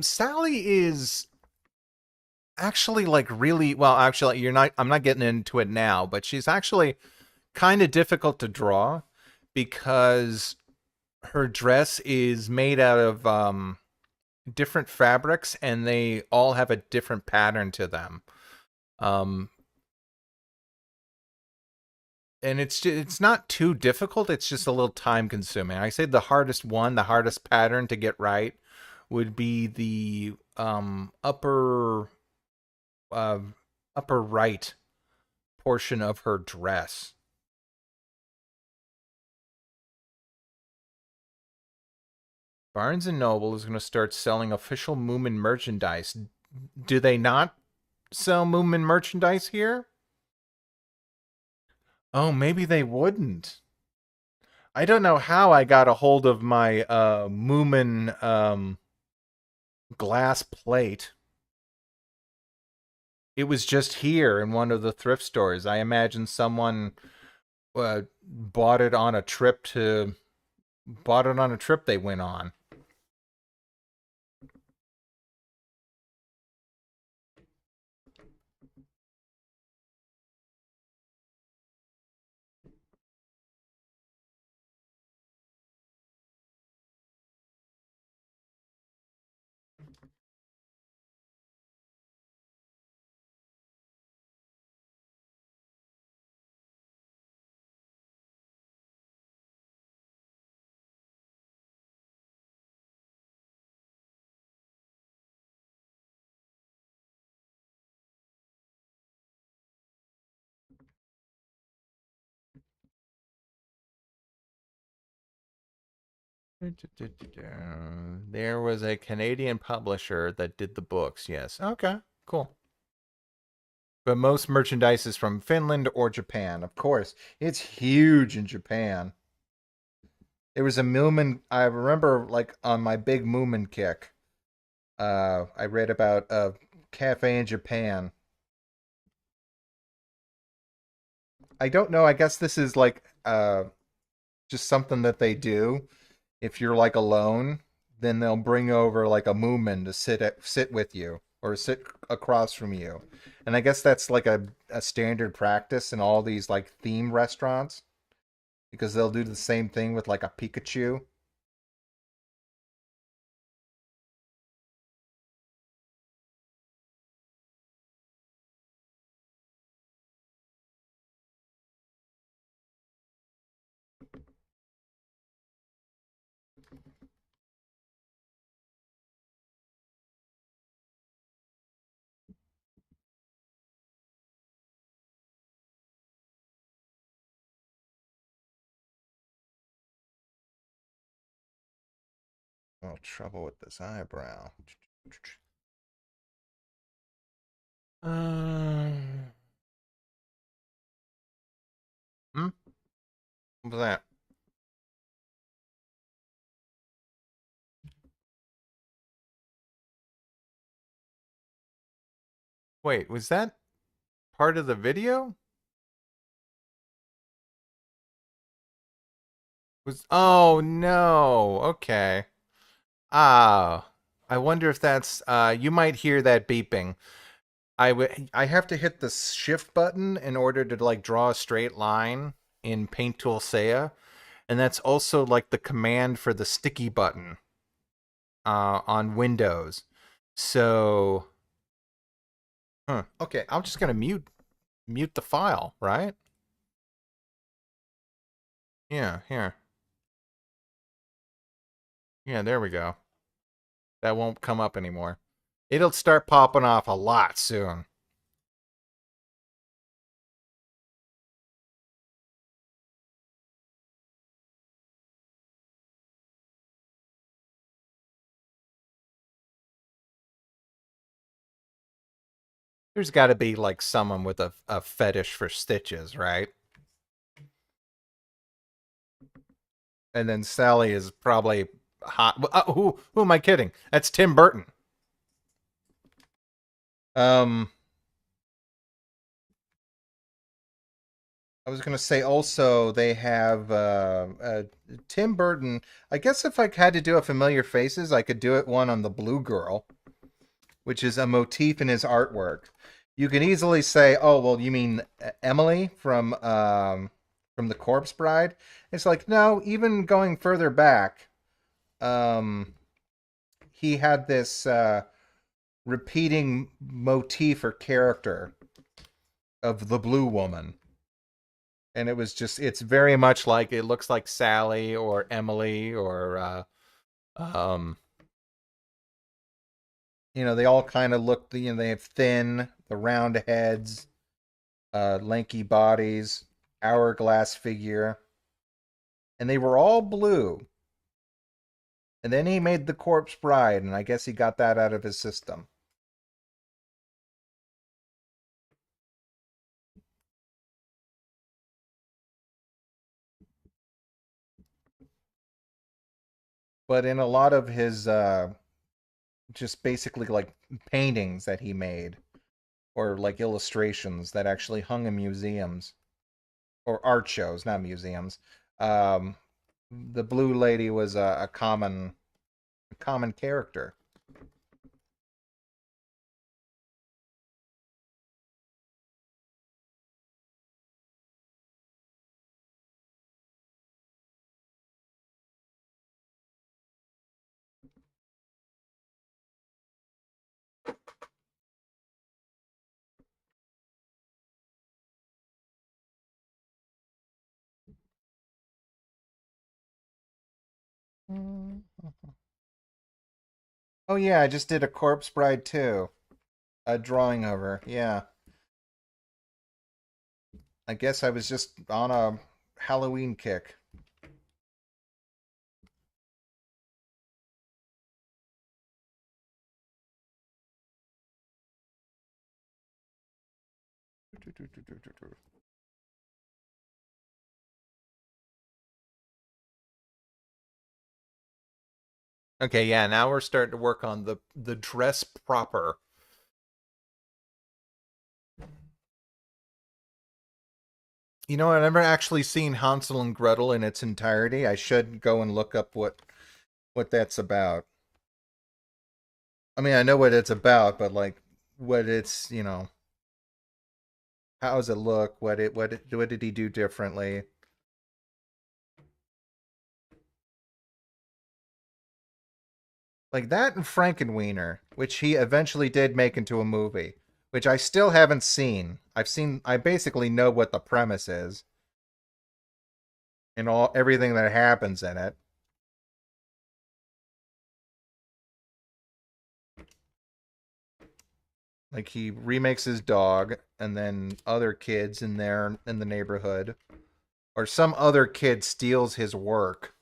Speaker 1: Sally is actually like really well. Actually, you're not. I'm not getting into it now, but she's actually kind of difficult to draw because her dress is made out of different fabrics and they all have a different pattern to them. Um, and it's not too difficult. It's just a little time consuming. I say the hardest one, the hardest pattern to get right would be the uh, upper right portion of her dress. Barnes and Noble is going to start selling official Moomin merchandise. Do they not sell Moomin merchandise here? Oh, maybe they wouldn't. I don't know how I got a hold of my Moomin glass plate. It was just here in one of the thrift stores. I imagine someone bought it on a trip to bought it on a trip they went on. There was a Canadian publisher that did the books. Yes. Okay. Cool. But most merchandise is from Finland or Japan. Of course, it's huge in Japan. There was a Moomin. I remember, like on my big Moomin kick. I read about a cafe in Japan. I don't know. I guess this is like just something that they do. If you're like alone, then they'll bring over like a Moomin to sit with you. or sit across from you. And I guess that's like a standard practice in all these like theme restaurants because they'll do the same thing with like a Pikachu. Oh, trouble with this eyebrow. Um, hmm? What was that? Wait, was that part of the video? Was oh no. Okay. Ah, I wonder if that's you might hear that beeping. I have to hit the shift button in order to like draw a straight line in Paint Tool Saya, and that's also like the command for the sticky button on Windows. So, okay, I'm just gonna mute the file, right? Yeah, here. Yeah, there we go. That won't come up anymore. It'll start popping off a lot soon. There's got to be like someone with a fetish for stitches, right? And then Sally is probably hot. Who am I kidding? That's Tim Burton. Um, I was gonna say also they have Tim Burton. I guess if I had to do a familiar faces, I could do it one on the Blue Girl, which is a motif in his artwork. You can easily say, "Oh, well, you mean Emily from the Corpse Bride?" It's like no. Even going further back, um, he had this repeating motif or character of the Blue Woman, and it was just it's very much like it looks like Sally or Emily or um they all kind of look they have thin the round heads, lanky bodies, hourglass figure, and they were all blue. And then he made the Corpse Bride, and I guess he got that out of his system. But in a lot of his just basically like paintings that he made or like illustrations that actually hung in museums or art shows, not museums. Um, the Blue Lady was a common character. Oh yeah, I just did a Corpse Bride too. A drawing of her. Yeah. I guess I was just on a Halloween kick. Okay, yeah, now we're starting to work on the dress proper. You know, I've never actually seen Hansel and Gretel in its entirety. I should go and look up what that's about. I mean, I know what it's about, but like what it's, you know, how does it look? What did he do differently? Like that and Frankenweenie, which he eventually did make into a movie, which I still haven't seen. I basically know what the premise is and all everything that happens in it. Like he remakes his dog and then other kids in there in the neighborhood or some other kid steals his work.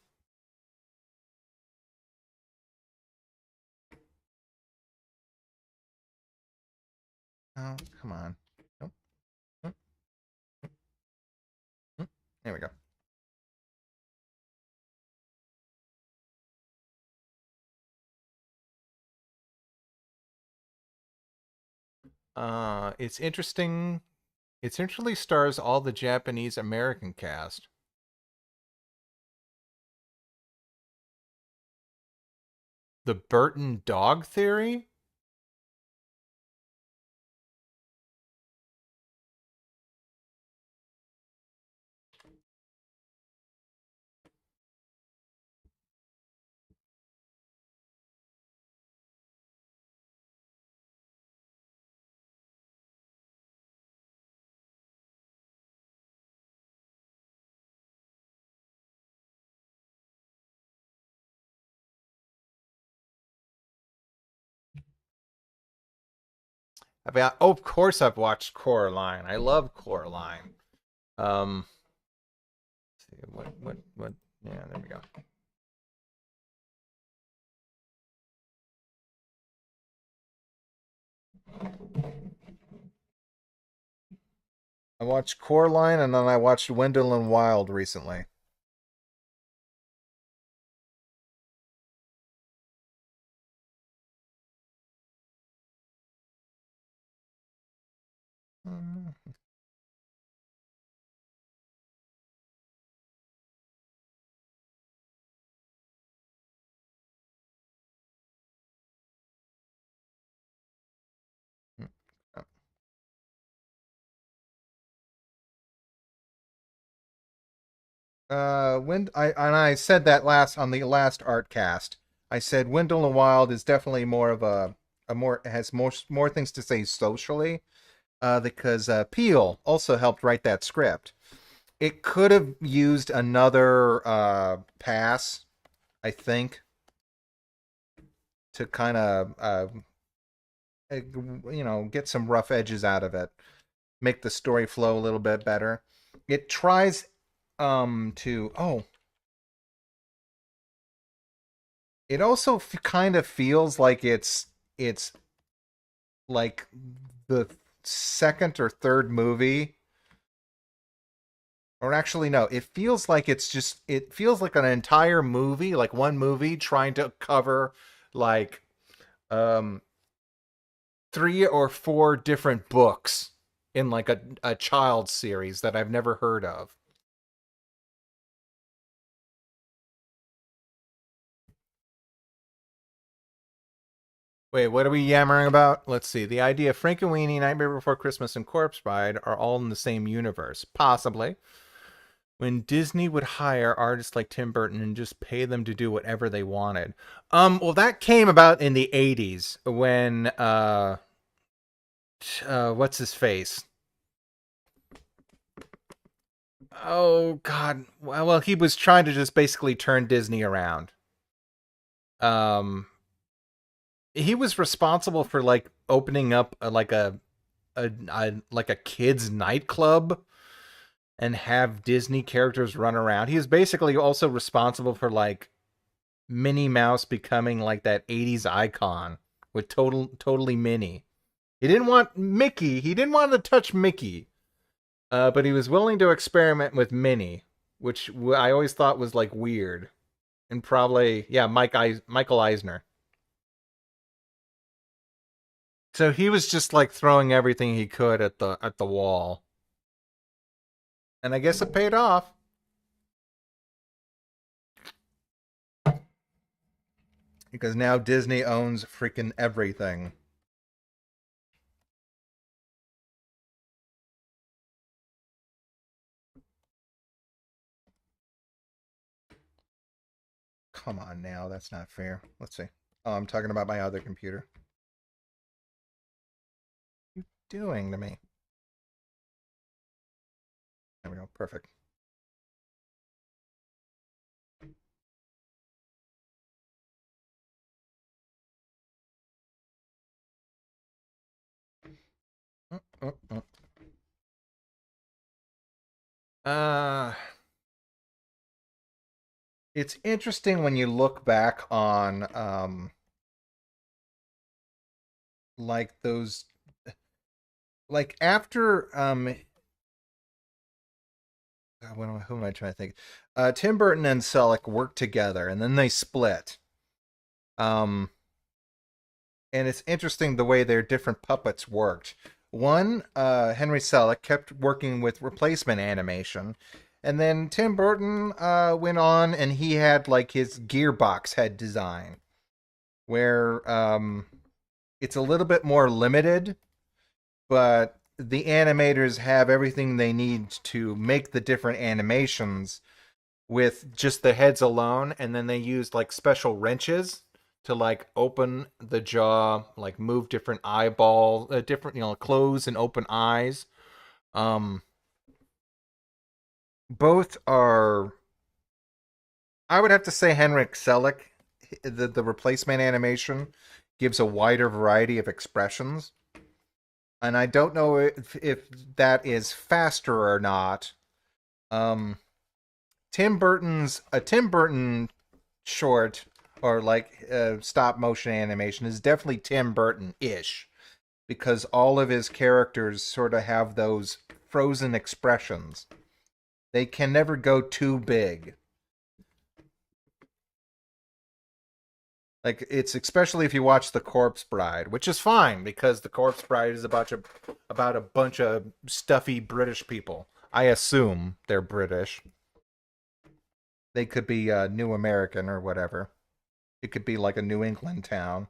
Speaker 1: Oh, come on. Nope. Nope. Nope. There we go. It's interesting. It essentially stars all the Japanese American cast. The Burton dog theory? Oh, of course I've watched Coraline. I love Coraline. Um, let's see what? Yeah, there we go. I watched Coraline and then I watched Wendell and Wild recently. Mm. When I said that last on the last Artcast, I said Wendell and Wild is definitely more of a more has more things to say socially. Because Peel also helped write that script. It could have used another pass, I think, to kind of get some rough edges out of it, make the story flow a little bit better. It tries to it also kind of feels like it's like the second or third movie, or actually no, it feels like an entire movie, like one movie trying to cover like um three or four different books in like a child series that I've never heard of. Wait, what are we yammering about? Let's see. The idea of Frankenweenie, Nightmare Before Christmas, and Corpse Bride are all in the same universe. Possibly. When Disney would hire artists like Tim Burton and just pay them to do whatever they wanted. Well, that came about in the '80s when what's his face? Oh God. Well, he was trying to just basically turn Disney around. Um, he was responsible for like opening up like a kids nightclub and have Disney characters run around. He was basically also responsible for like Minnie Mouse becoming like that '80s icon with totally Minnie. He didn't want Mickey. He didn't want to touch Mickey, but he was willing to experiment with Minnie, which I always thought was like weird. And probably yeah, Michael Eisner. So he was just like throwing everything he could at the wall, and I guess it paid off. because now Disney owns freaking everything. Come on now, that's not fair. Let's see. Oh, I'm talking about my other computer. What are you doing to me? There we go. Perfect. Mm, mm, mm. Uh, it's interesting when you look back on like those like after who am I trying to think? Tim Burton and Selleck worked together and then they split. Um, and it's interesting the way their different puppets worked. One, Henry Selick kept working with replacement animation, and then Tim Burton went on and he had like his gearbox head design, where it's a little bit more limited, but the animators have everything they need to make the different animations with just the heads alone, and then they use like special wrenches to like open the jaw, like move different eyeball, different close and open eyes. Um, both are. I would have to say Henrik Selick, the replacement animation, gives a wider variety of expressions, and I don't know if that is faster or not. Um, Tim Burton short or like stop motion animation is definitely Tim Burton ish because all of his characters sort of have those frozen expressions. They can never go too big. Like it's especially if you watch The Corpse Bride, which is fine because The Corpse Bride is about a bunch of stuffy British people. I assume they're British. They could be New American or whatever. It could be like a New England town.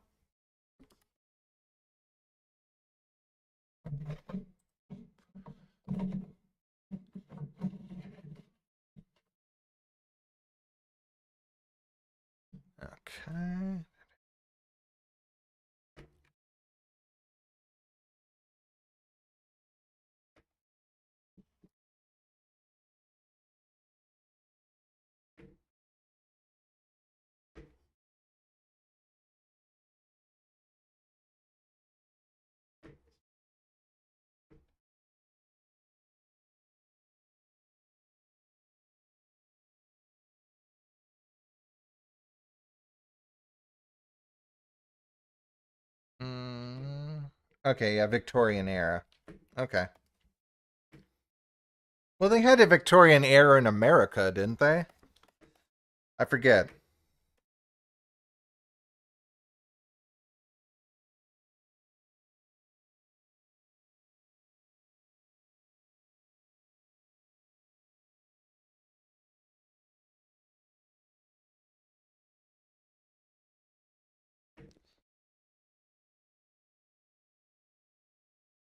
Speaker 1: Okay. Mm, okay, yeah, Victorian era. Okay. Well, they had a Victorian era in America, didn't they? I forget.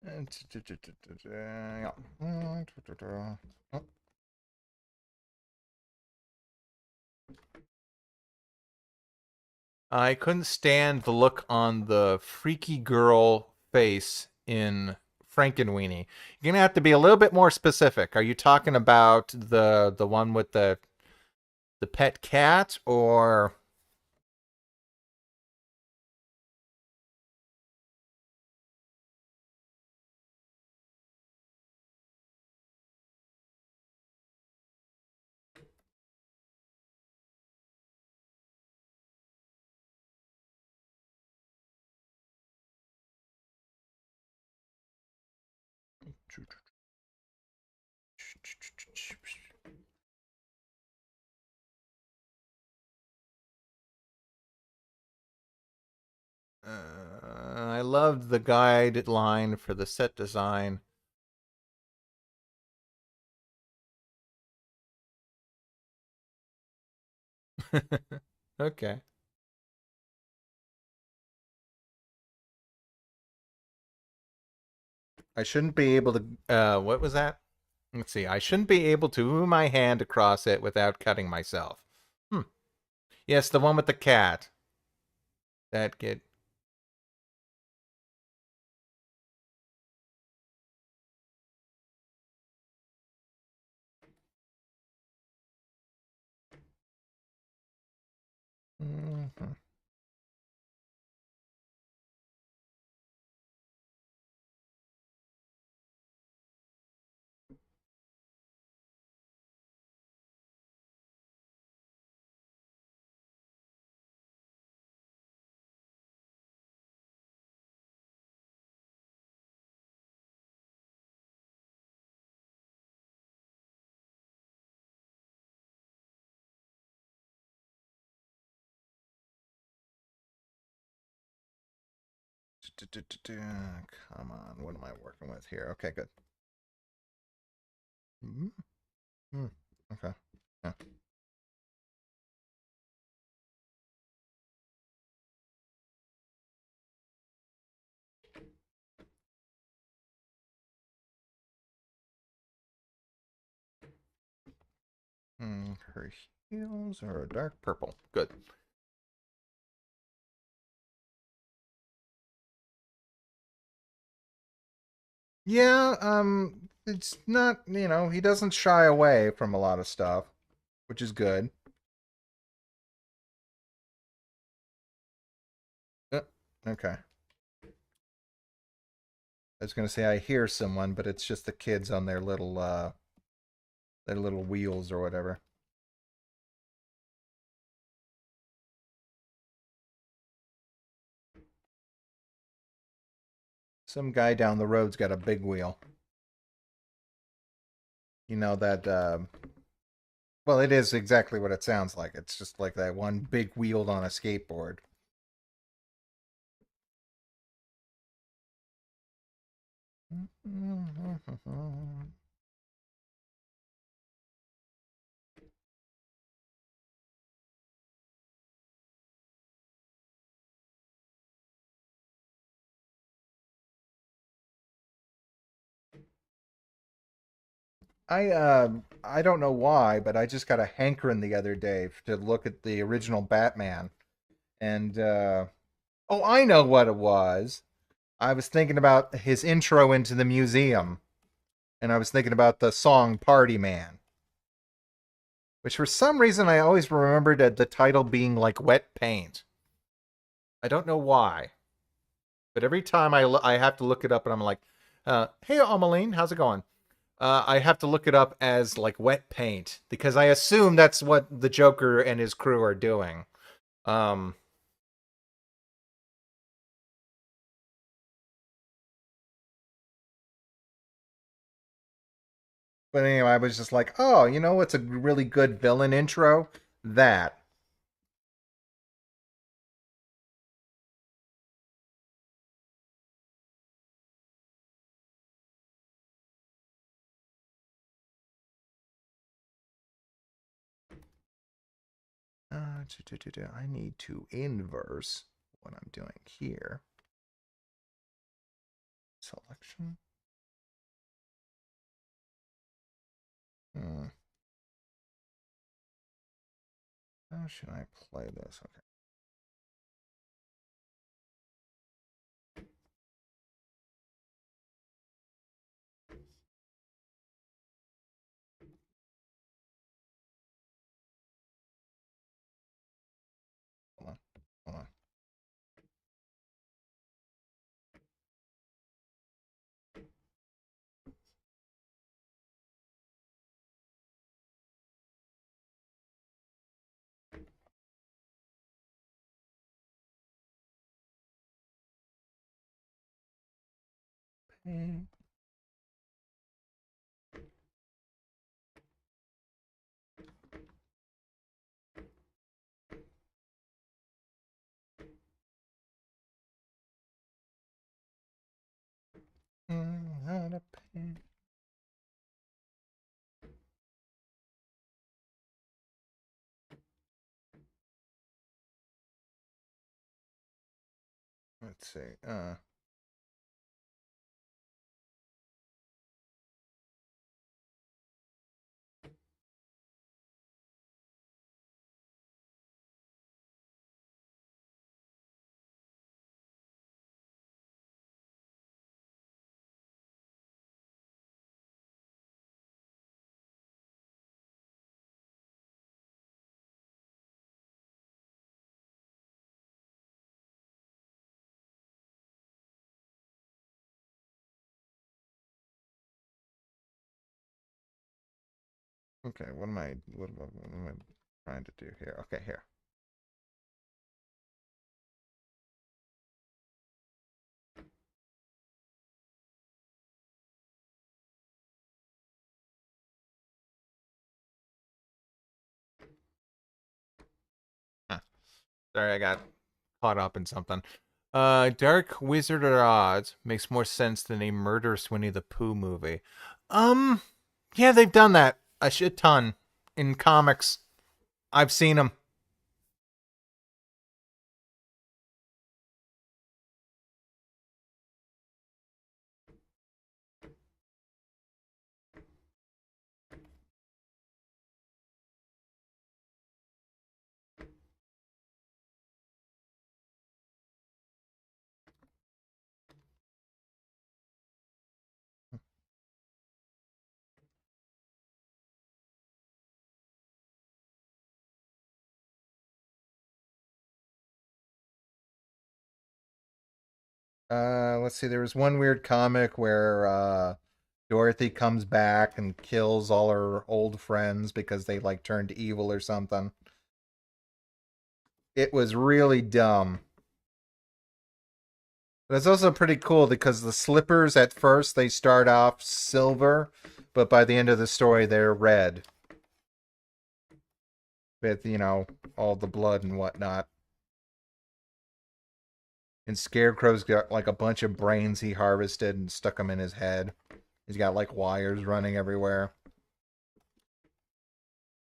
Speaker 1: Yeah. I couldn't stand the look on the freaky girl face in Frankenweenie. You're gonna have to be a little bit more specific. Are you talking about the one with the pet cat or I loved the guide line for the set design. Okay. I shouldn't be able to. What was that? Let's see. I shouldn't be able to move my hand across it without cutting myself. Hmm. Yes, the one with the cat. That get. Mhm. Come on, what am I working with here? Okay, good. Mhm. Okay. Yeah. Her heels are a dark purple. Good. Yeah, it's not, he doesn't shy away from a lot of stuff, which is good. Uh, okay. I was gonna say I hear someone, but it's just the kids on their little wheels or whatever. Some guy down the road's got a big wheel. You know that well, it is exactly what it sounds like. It's just like that one big wheeled on a skateboard. I don't know why, but I just got a hankering the other day to look at the original Batman. And oh, I know what it was. I was thinking about his intro into the museum, and I was thinking about the song Party Man, which for some reason I always remembered the title being like wet paint. I don't know why, but every time I have to look it up, and I'm like, "Hey, Ameline, how's it going?" I have to look it up as like wet paint because I assume that's what the Joker and his crew are doing. Um, but anyway, I was just like, "Oh, what's a really good villain intro? That." I need to inverse what I'm doing here. Selection. Hmm. How should I play this? Okay. Hold on. Hold on. How to paint. Let's see. Okay, what am I trying to do here? Okay, here. Huh. Sorry, I got caught up in something. Dark Wizard of Oz makes more sense than a murderous Winnie the Pooh movie. Um, yeah, they've done that a shit ton in comics. I've seen them. Let's see. There was one weird comic where Dorothy comes back and kills all her old friends because they like turned evil or something. It was really dumb. But it's also pretty cool because the slippers at first they start off silver, but by the end of the story they're red with, all the blood and whatnot. And Scarecrow's got like a bunch of brains he harvested and stuck them in his head. He's got like wires running everywhere.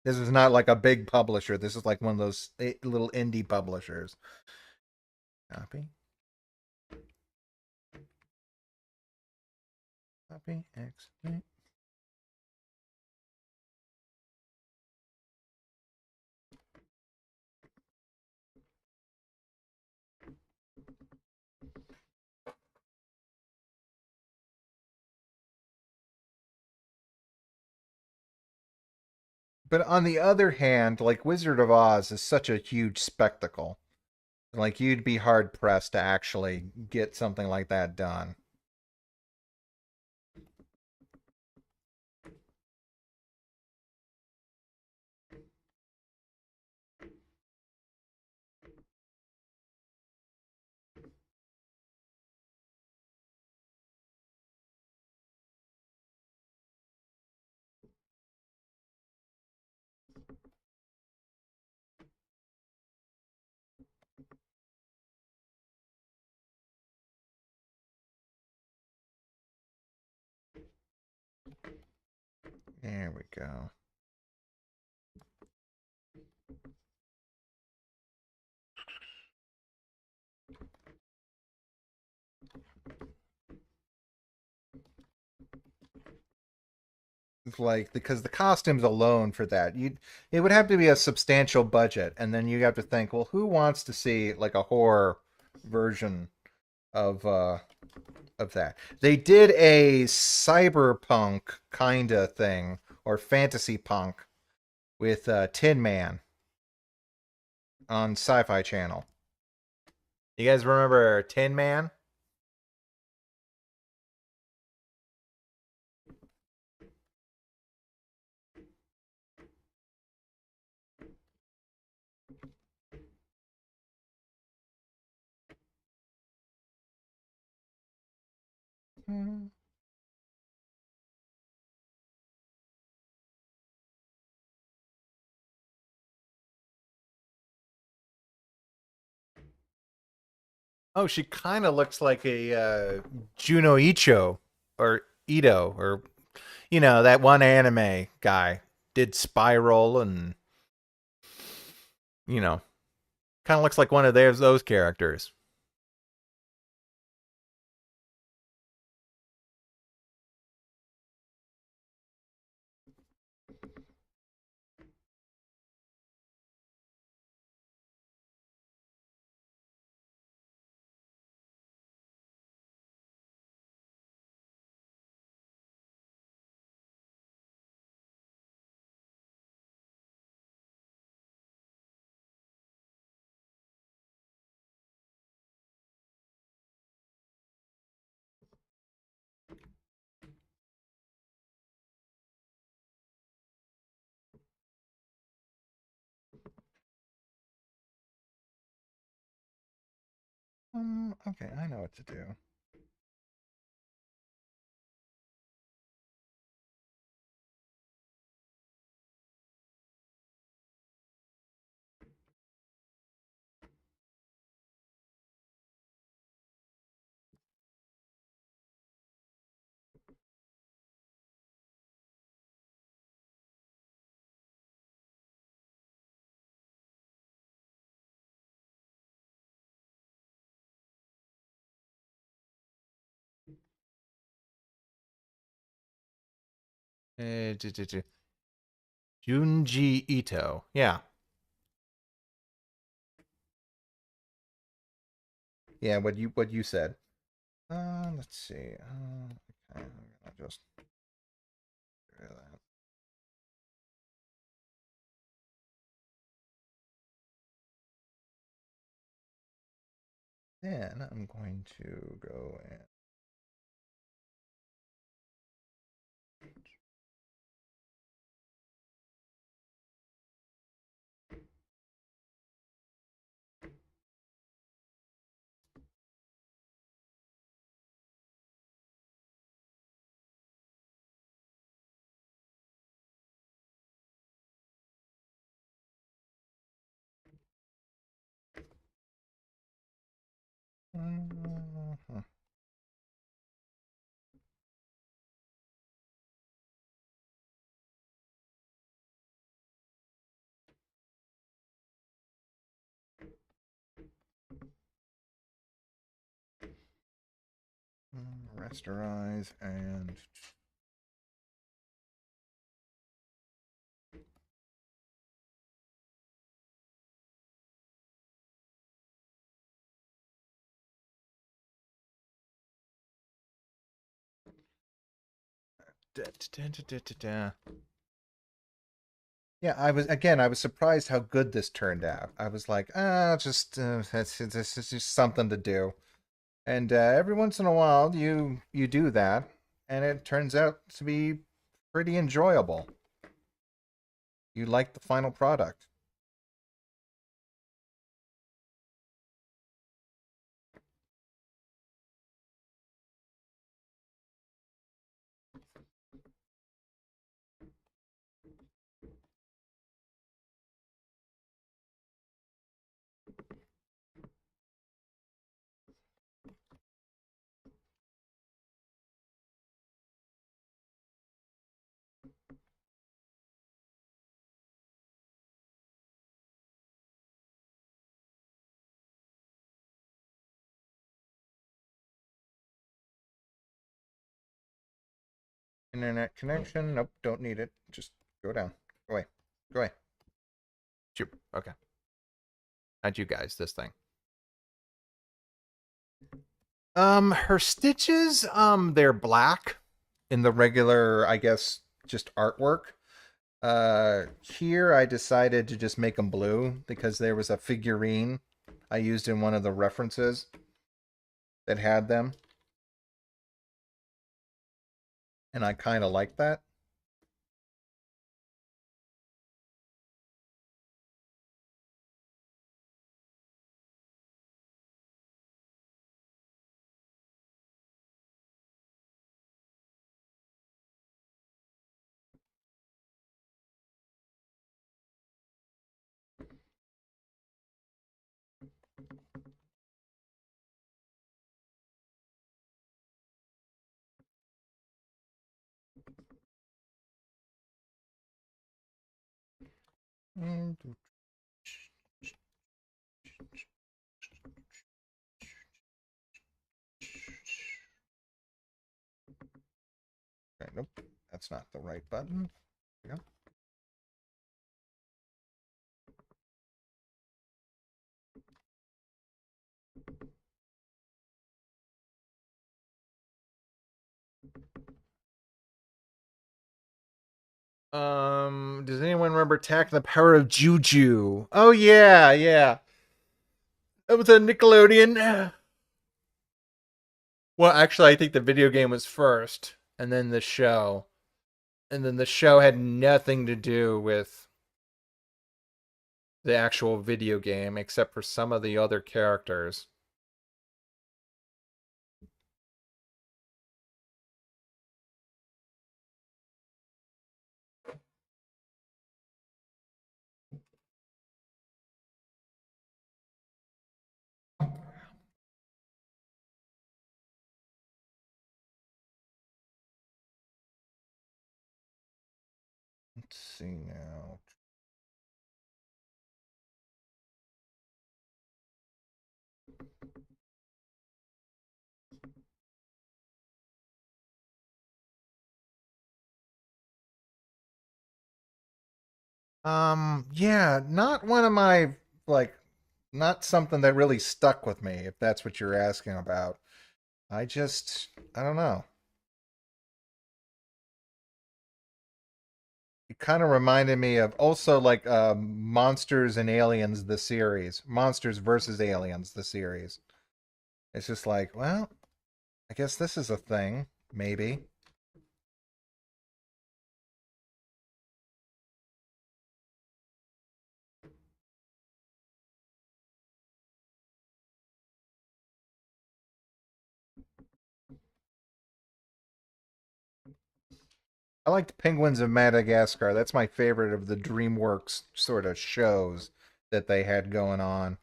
Speaker 1: This is not like a big publisher. This is like one of those little indie publishers. Copy, copy, X. But on the other hand, like Wizard of Oz is such a huge spectacle. Like you'd be hard pressed to actually get something like that done. There we go. Like because the costumes alone for that, you it would have to be a substantial budget, and then you have to think, well, who wants to see like a horror version of that? They did a cyberpunk kind of thing or fantasy punk with Tin Man on Sci-Fi Channel. You guys remember Tin Man? Hmm. Oh, she kind of looks like a Juno Icho or Ito or that one anime guy did Spiral and you know kind of looks like one of those characters. Okay, I know what to do. Junji Ito. Yeah. Yeah, what you said. Let's see. Okay, I'm gonna just do that. Then I'm going to go and rasterize and da, da, da, da, da, da. Yeah, I was surprised how good this turned out. I was like, just this is just something to do. And every once in a while, you do that, and it turns out to be pretty enjoyable. You like the final product. Internet connection? Nope, don't need it. Just go down. Go away. Go away. Shoot. Okay. How'd you guys this thing? Her stitches, they're black in the regular, I guess, just artwork. Here I decided to just make them blue because there was a figurine I used in one of the references that had them, and I kind of like that. Mm, okay, nope, that's not the right button. There we go. Does anyone remember Attack the Power of Juju? Oh yeah, yeah. That was a Nickelodeon. Well, actually, I think the video game was first, and then the show. And then the show had nothing to do with the actual video game except for some of the other characters. Let's see now. Yeah, not one of my like, not something that really stuck with me, if that's what you're asking about. I just, I don't know. It kind of reminded me of also like Monsters and Aliens, the series. Monsters versus Aliens, the series. It's just like, well, I guess this is a thing, maybe. I liked Penguins of Madagascar. That's my favorite of the DreamWorks sort of shows that they had going on.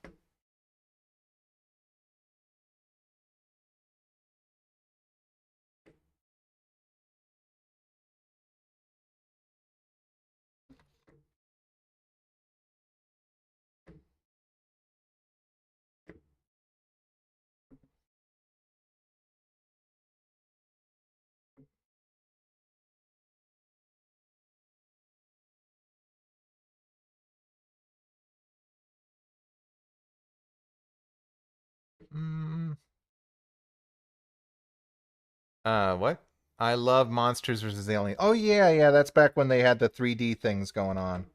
Speaker 1: Mm, what? I love Monsters versus Aliens. Oh yeah, yeah, that's back when they had the 3D things going on.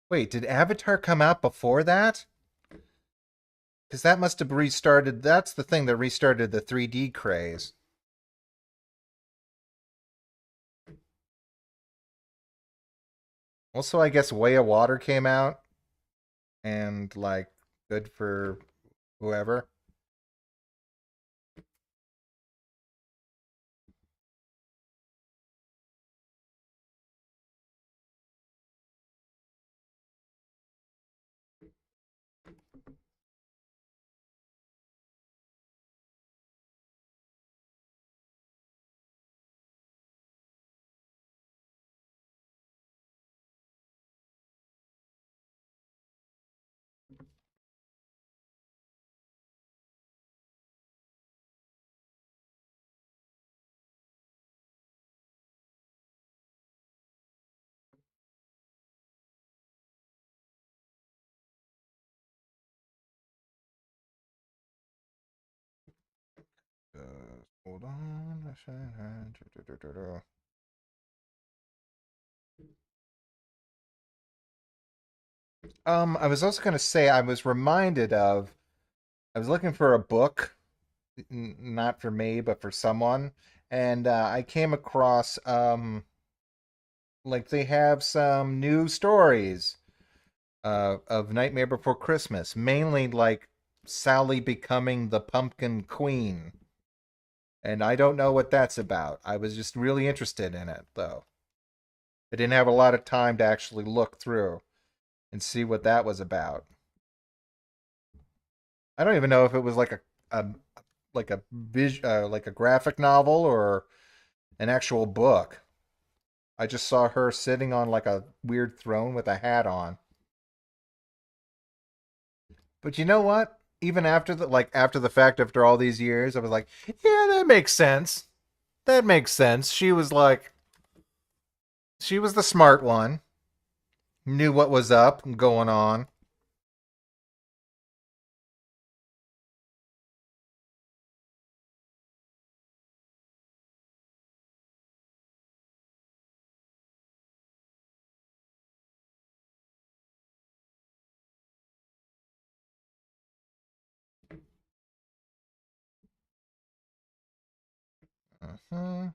Speaker 1: Wait, did Avatar come out before that? Because that must have restarted. That's the thing that restarted the 3D craze. Also, I guess Way of Water came out and like good for whoever. Hold on. I was also going to say I was reminded of. I was looking for a book, not for me, but for someone, and I came across like they have some new stories of Nightmare Before Christmas, mainly like Sally becoming the Pumpkin Queen. And I don't know what that's about. I was just really interested in it, though. I didn't have a lot of time to actually look through and see what that was about. I don't even know if it was a like a graphic novel or an actual book. I just saw her sitting on like a weird throne with a hat on. But you know what? Even after the fact, after all these years, I was like, yeah, that makes sense. That makes sense. She was the smart one, knew what was up and going on. Mhm.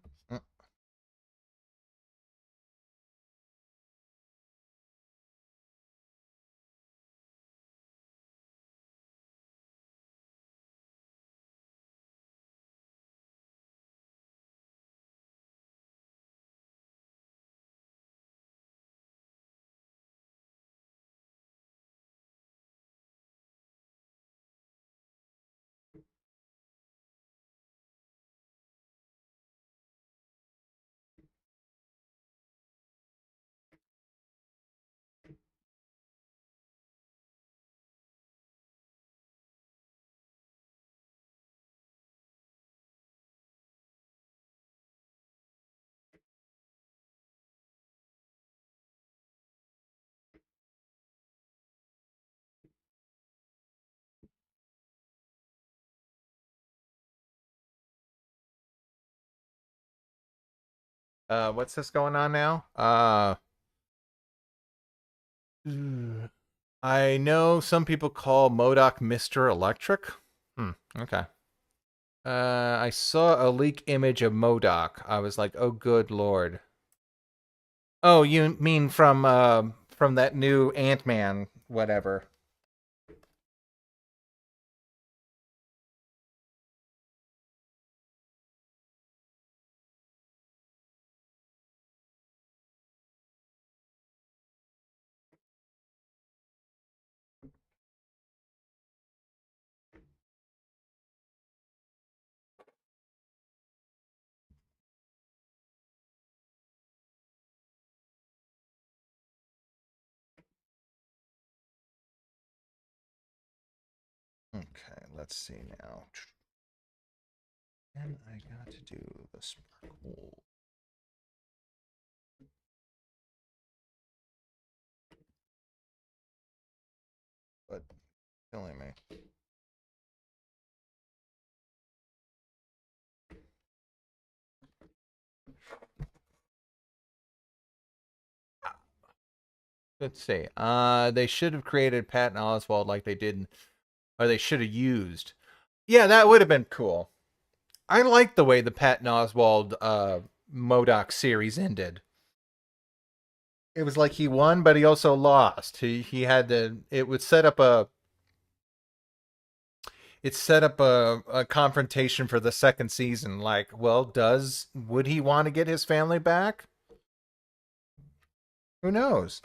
Speaker 1: What's this going on now? I know some people call Modoc Mr. Electric. Okay. I saw a leak image of Modoc. I was like, oh, good lord. Oh, you mean from that new Ant-Man, whatever. Okay, let's see now. And I got to do the sparkle. But killing me. Let's see. They should have created Patton Oswald like they did, or they should have used. Yeah, that would have been cool. I like the way the Patton Oswald Modoc series ended. It was like he won, but he also lost. He had to. It set up a confrontation for the second season. Like, well, would he want to get his family back? Who knows?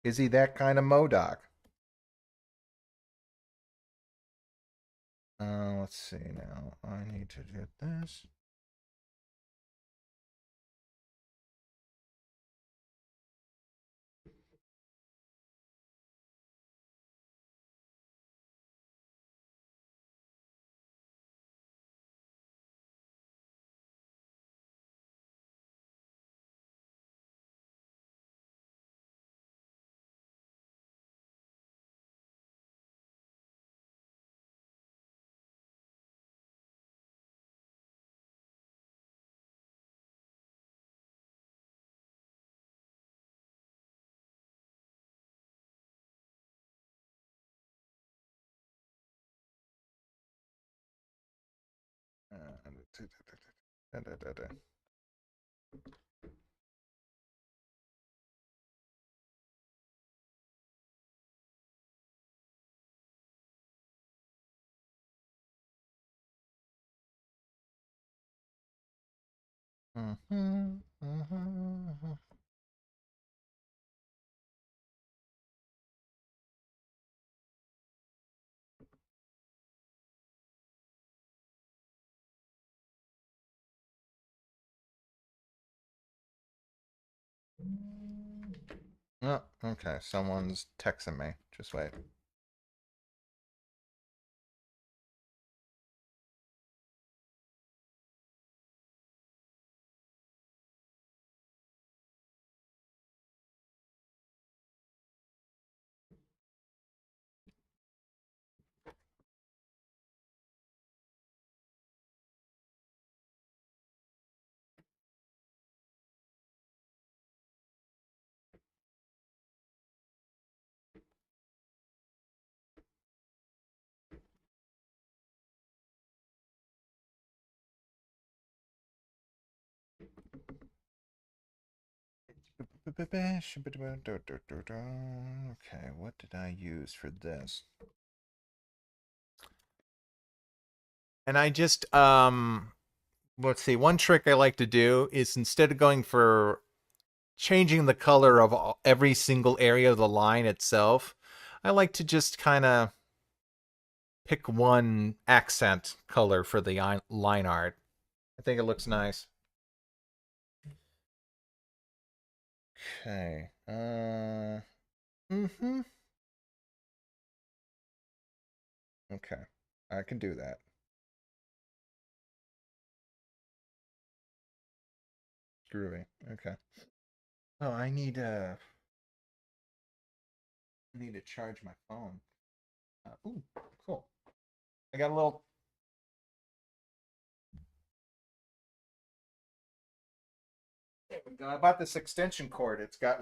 Speaker 1: Is he that kind of Modoc? Let's see now. I need to get this. Mm-hmm, mm-hmm. Oh, okay. Someone's texting me. Just wait. Okay, what did I use for this? And I just let's see. One trick I like to do is instead of going for changing the color of every single area of the line itself, I like to just kind of pick one accent color for the line art. I think it looks nice. Okay. Mm-hmm. Okay. I can do that. Groovy. Okay. Oh, I need to charge my phone. Ooh, cool. I got a little There we go. I bought this extension cord. It's got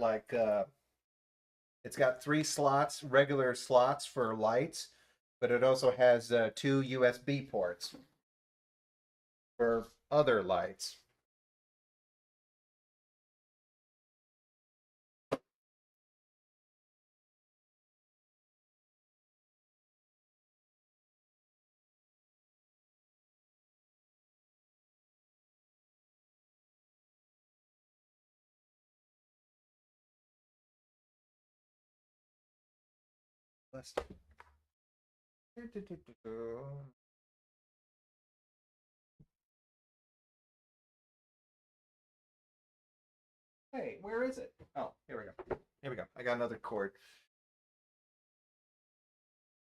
Speaker 1: three slots, regular slots for lights, but it also has two USB ports for other lights. Let's. Hey, where is it? Oh, here we go. Here we go. I got another cord.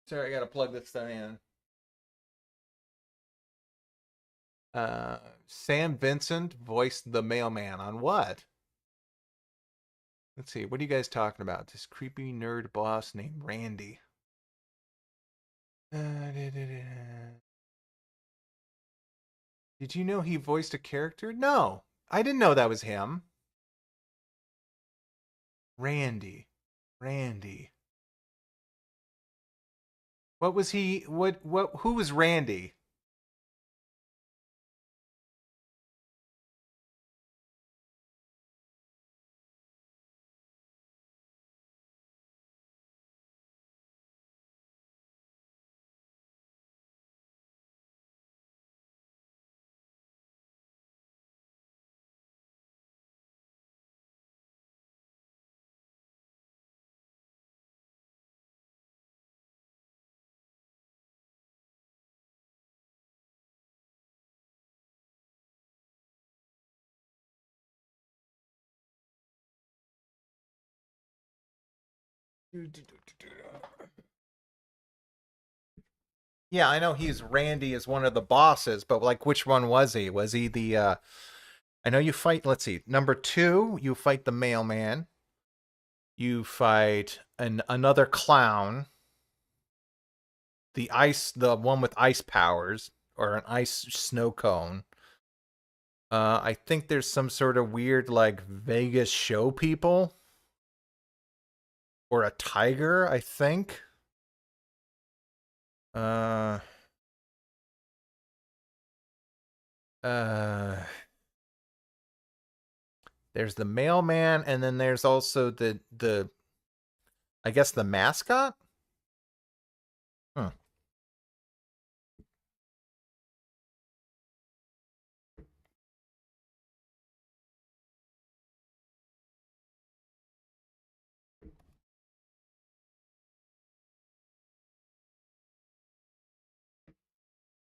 Speaker 1: Sorry, I gotta plug this thing in. Sam Vincent voiced the mailman on what? Let's see. What are you guys talking about? This creepy nerd boss named Randy. Did you know he voiced a character? No, I didn't know that was him. Randy. Randy. What was he? What? Who was Randy? Yeah, I know he's Randy is one of the bosses, but like which one was he? Was he the I know you fight, let's see. Number 2, you fight the mailman. You fight another clown. The one with ice powers or an ice snow cone. I think there's some sort of weird like Vegas show people or a tiger, I think. Uh uh there's the mailman and then there's also the I guess the mascot? Huh.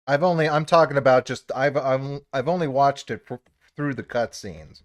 Speaker 1: I'm talking about just I've only watched it through the cutscenes.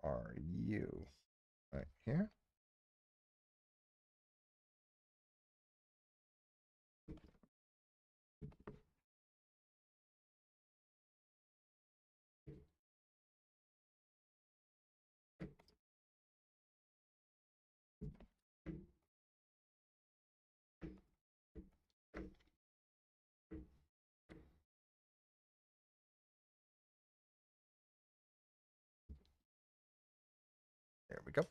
Speaker 1: Are you right here? There we go.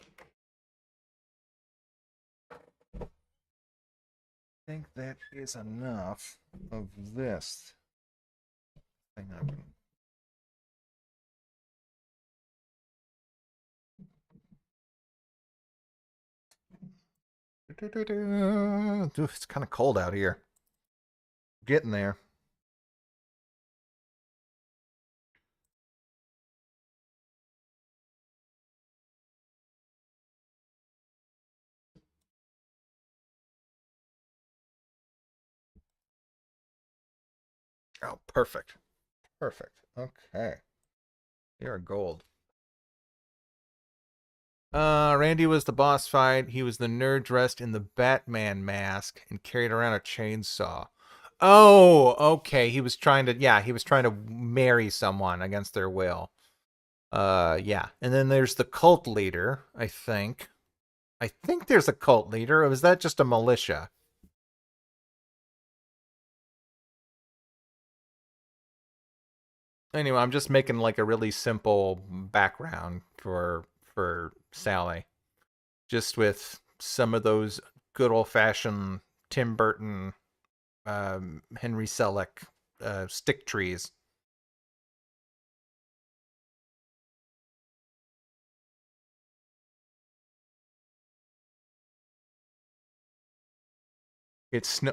Speaker 1: I think that is enough of this thing. I can. It's kind of cold out here. Getting there. Oh, perfect. Perfect. Okay. You're gold. Randy was the boss fight. He was the nerd dressed in the Batman mask and carried around a chainsaw. Oh, okay. He was trying to marry someone against their will. Yeah. And then there's the cult leader, I think. I think there's a cult leader, or was that just a militia? Anyway, I'm just making like a really simple background for Sally, just with some of those good old fashioned Tim Burton, Henry Selick stick trees.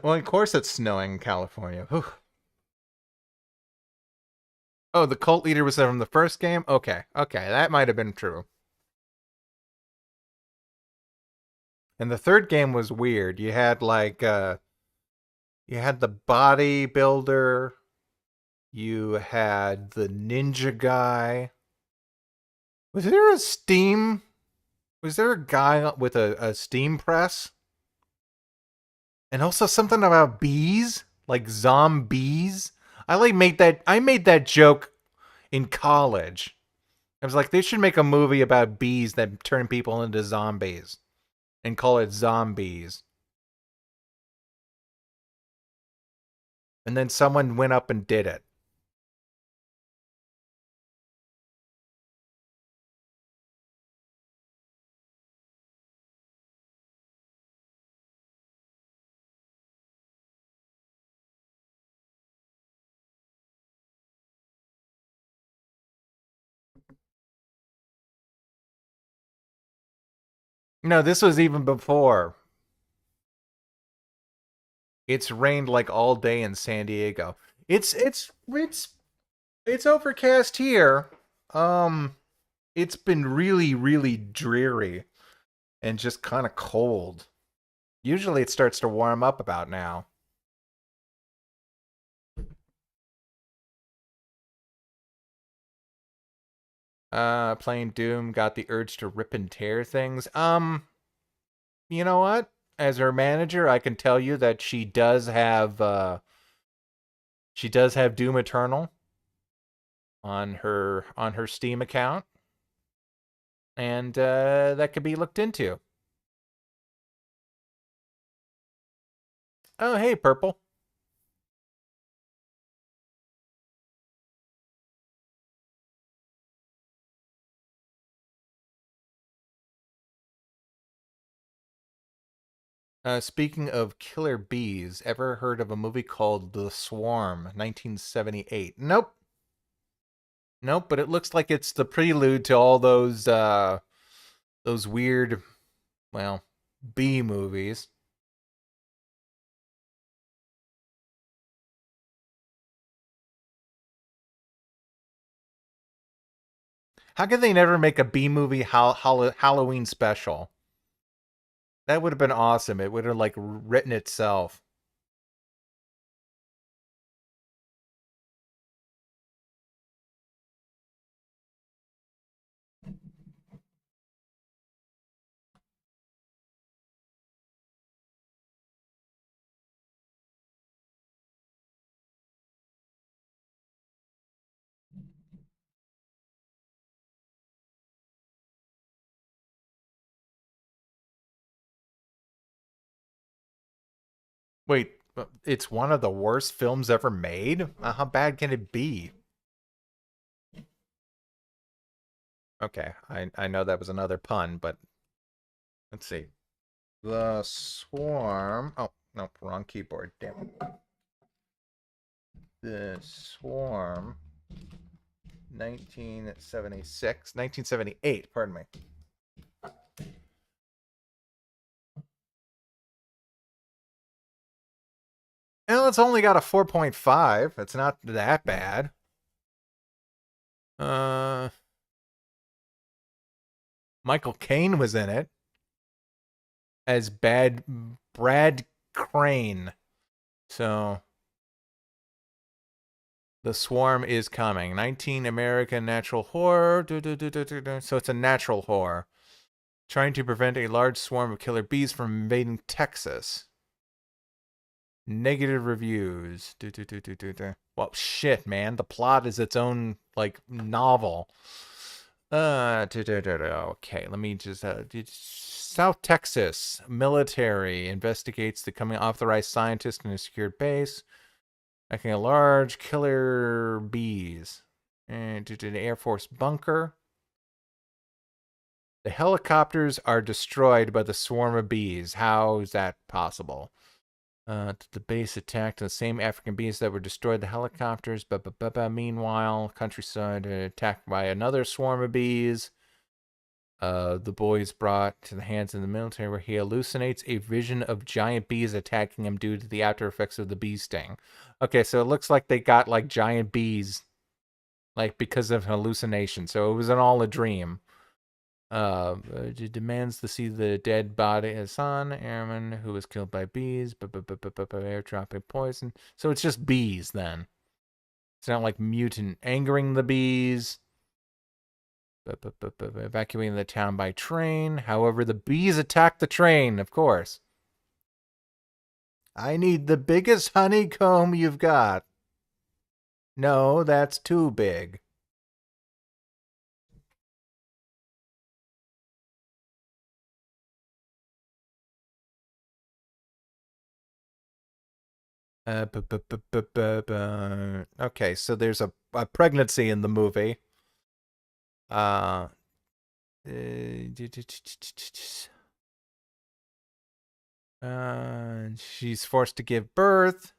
Speaker 1: Well, of course it's snowing in California. Whew. Oh, the cult leader was from the first game. Okay, okay, that might have been true. And the third game was weird. You had the bodybuilder, you had the ninja guy. Was there a steam? Was there a guy with a steam press? And also something about bees, like zombies. I made that joke in college. I was like, they should make a movie about bees that turn people into zombies and call it Zombies. And then someone went up and did it. No, this was even before. It's rained like all day in San Diego. It's overcast here. Um, it's been really dreary and just kind of cold. Usually it starts to warm up about now. Playing Doom got the urge to rip and tear things. You know what? As her manager, I can tell you that she does have Doom Eternal on her Steam account, and that could be looked into. Oh, hey, Purple. Speaking of killer bees, ever heard of a movie called The Swarm, 1978? Nope. Nope, but it looks like it's the prelude to all those weird, well, bee movies. How could they never make a bee movie Halloween special? That would have been awesome. It would have like written itself. Wait, it's one of the worst films ever made? How bad can it be? Okay, I know that was another pun, but let's see. The Swarm. Oh, no, wrong keyboard. Damn it. The Swarm. 1976. 1978, pardon me. Well, it's only got a 4.5. It's not that bad. Uh, Michael Caine was in it as bad Brad Crane. So The Swarm is coming. 19 American natural horror. So it's a natural horror. Trying to prevent a large swarm of killer bees from invading Texas. Negative reviews. Well, shit, man. The plot is its own, like, novel. Okay, let me just... South Texas. Military investigates the coming authorized scientist in a secured base. Making a large killer bees. And to the Air Force bunker. The helicopters are destroyed by the swarm of bees. How is that possible? The base attacked the same African bees that were destroyed the helicopters. Meanwhile, countryside attacked by another swarm of bees. The boy is brought to the hands of the military where he hallucinates a vision of giant bees attacking him due to the after effects of the bee sting. Okay, so it looks like they got like giant bees, like because of hallucination. So it was all a dream. Demands to see the dead body of his son, airman, who was killed by bees. Airdropping poison. So it's just bees then. It's not like mutant angering the bees. Evacuating the town by train. However, the bees attack the train, of course. I need the biggest honeycomb you've got. No, that's too big. Okay, so there's a pregnancy in the movie. She's forced to give birth.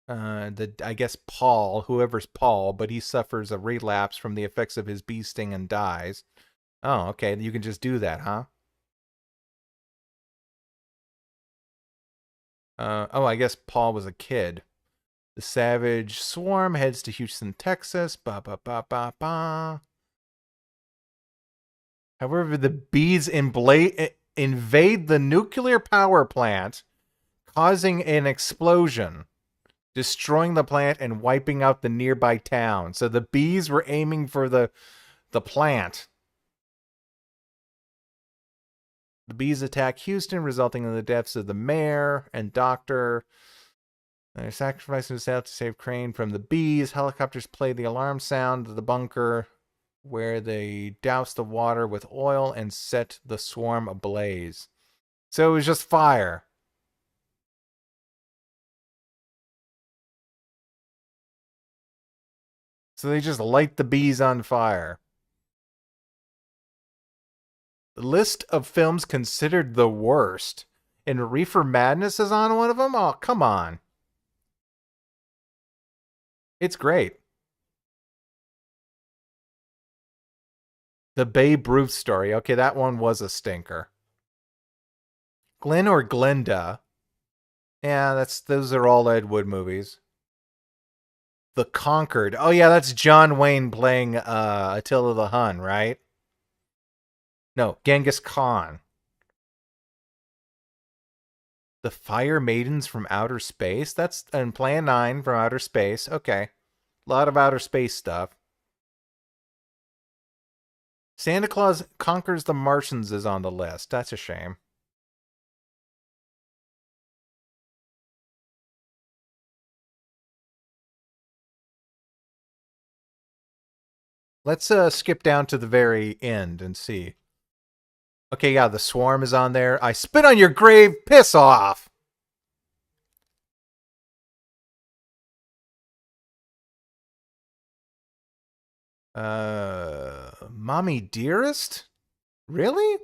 Speaker 1: I guess Paul, whoever's Paul, but he suffers a relapse from the effects of his bee sting and dies. Oh, okay, you can just do that, huh? I guess Paul was a kid. The savage swarm heads to Houston, Texas. However, the bees invade the nuclear power plant, causing an explosion, destroying the plant and wiping out the nearby town. So the bees were aiming for the plant. The bees attack Houston, resulting in the deaths of the mayor and doctor. They're sacrificing themselves to save Crane from the bees. Helicopters play the alarm sound of the bunker, where they douse the water with oil and set the swarm ablaze. So it was just fire. So they just light the bees on fire. The list of films considered the worst. And Reefer Madness is on one of them? Oh, come on. It's great. The Babe Ruth story. Okay, that one was a stinker. Glenn or Glenda. Yeah, those are all Ed Wood movies. The Conquered. Oh yeah, that's John Wayne playing Attila the Hun, right? No, Genghis Khan. The Fire Maidens from Outer Space. That's in Plan 9 from Outer Space. Okay. A lot of outer space stuff. Santa Claus Conquers the Martians is on the list. That's a shame. Let's skip down to the very end and see. Okay, yeah, The Swarm is on there. I Spit on Your Grave. Piss off. Mommy Dearest? Really?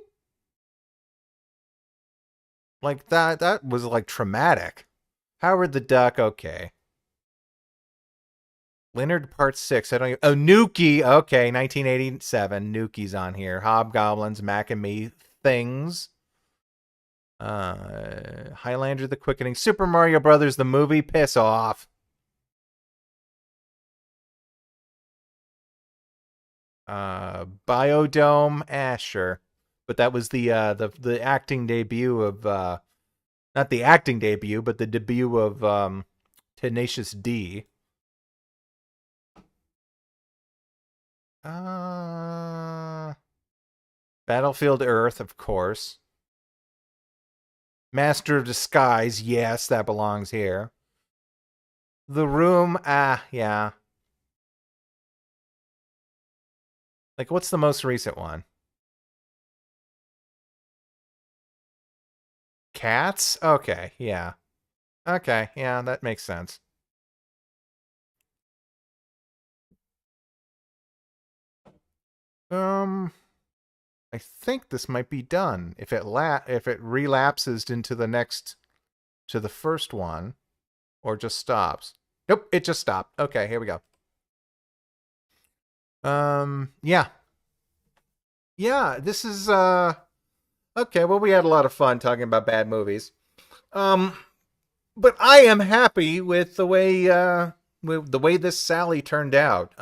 Speaker 1: Like that was like traumatic. Howard the Duck, okay. Leonard Part 6. I don't even... Oh, Nuki. Okay, 1987. Nuki's on here. Hobgoblins, Mac and Me, Things. Highlander the Quickening. Super Mario Brothers the movie. Piss off. Biodome. Sure. But that was the acting debut of not the acting debut, but the debut of Tenacious D. Uh, Battlefield Earth, of course. Master of Disguise, yes, that belongs here. The Room, yeah. Like, what's the most recent one? Cats? Okay, yeah. Okay, yeah, that makes sense. Um, I think this might be done. If it relapses into the next to the first one, or just stops. Nope, it just stopped. Okay, here we go. Yeah. Yeah, this is okay, well we had a lot of fun talking about bad movies. Um but I am happy with the way this Sally turned out.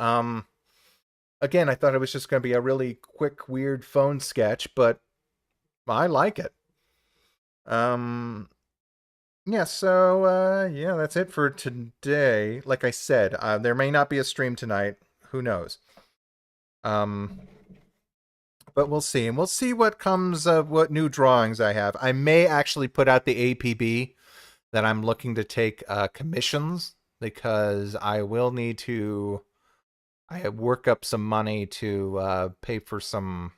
Speaker 1: Again, I thought it was just going to be a really quick weird phone sketch, but I like it. Um yeah, so yeah, that's it for today. Like I said, there may not be a stream tonight. Who knows? Um but we'll see. And we'll see what comes of what new drawings I have. I may actually put out the APB that I'm looking to take commissions because I will need to I work up some money to pay for some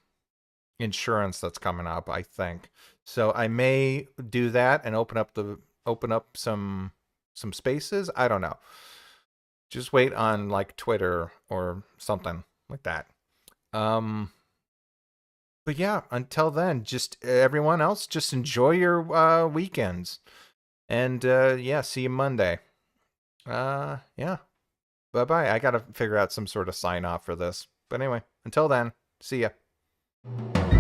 Speaker 1: insurance that's coming up, I think. So I may do that and open up some spaces. I don't know. Just wait on like Twitter or something like that. Um but yeah, until then, just everyone else just enjoy your weekends. And yeah, see you Monday. Yeah. Bye bye. I gotta figure out some sort of sign off for this. But anyway, until then, see ya.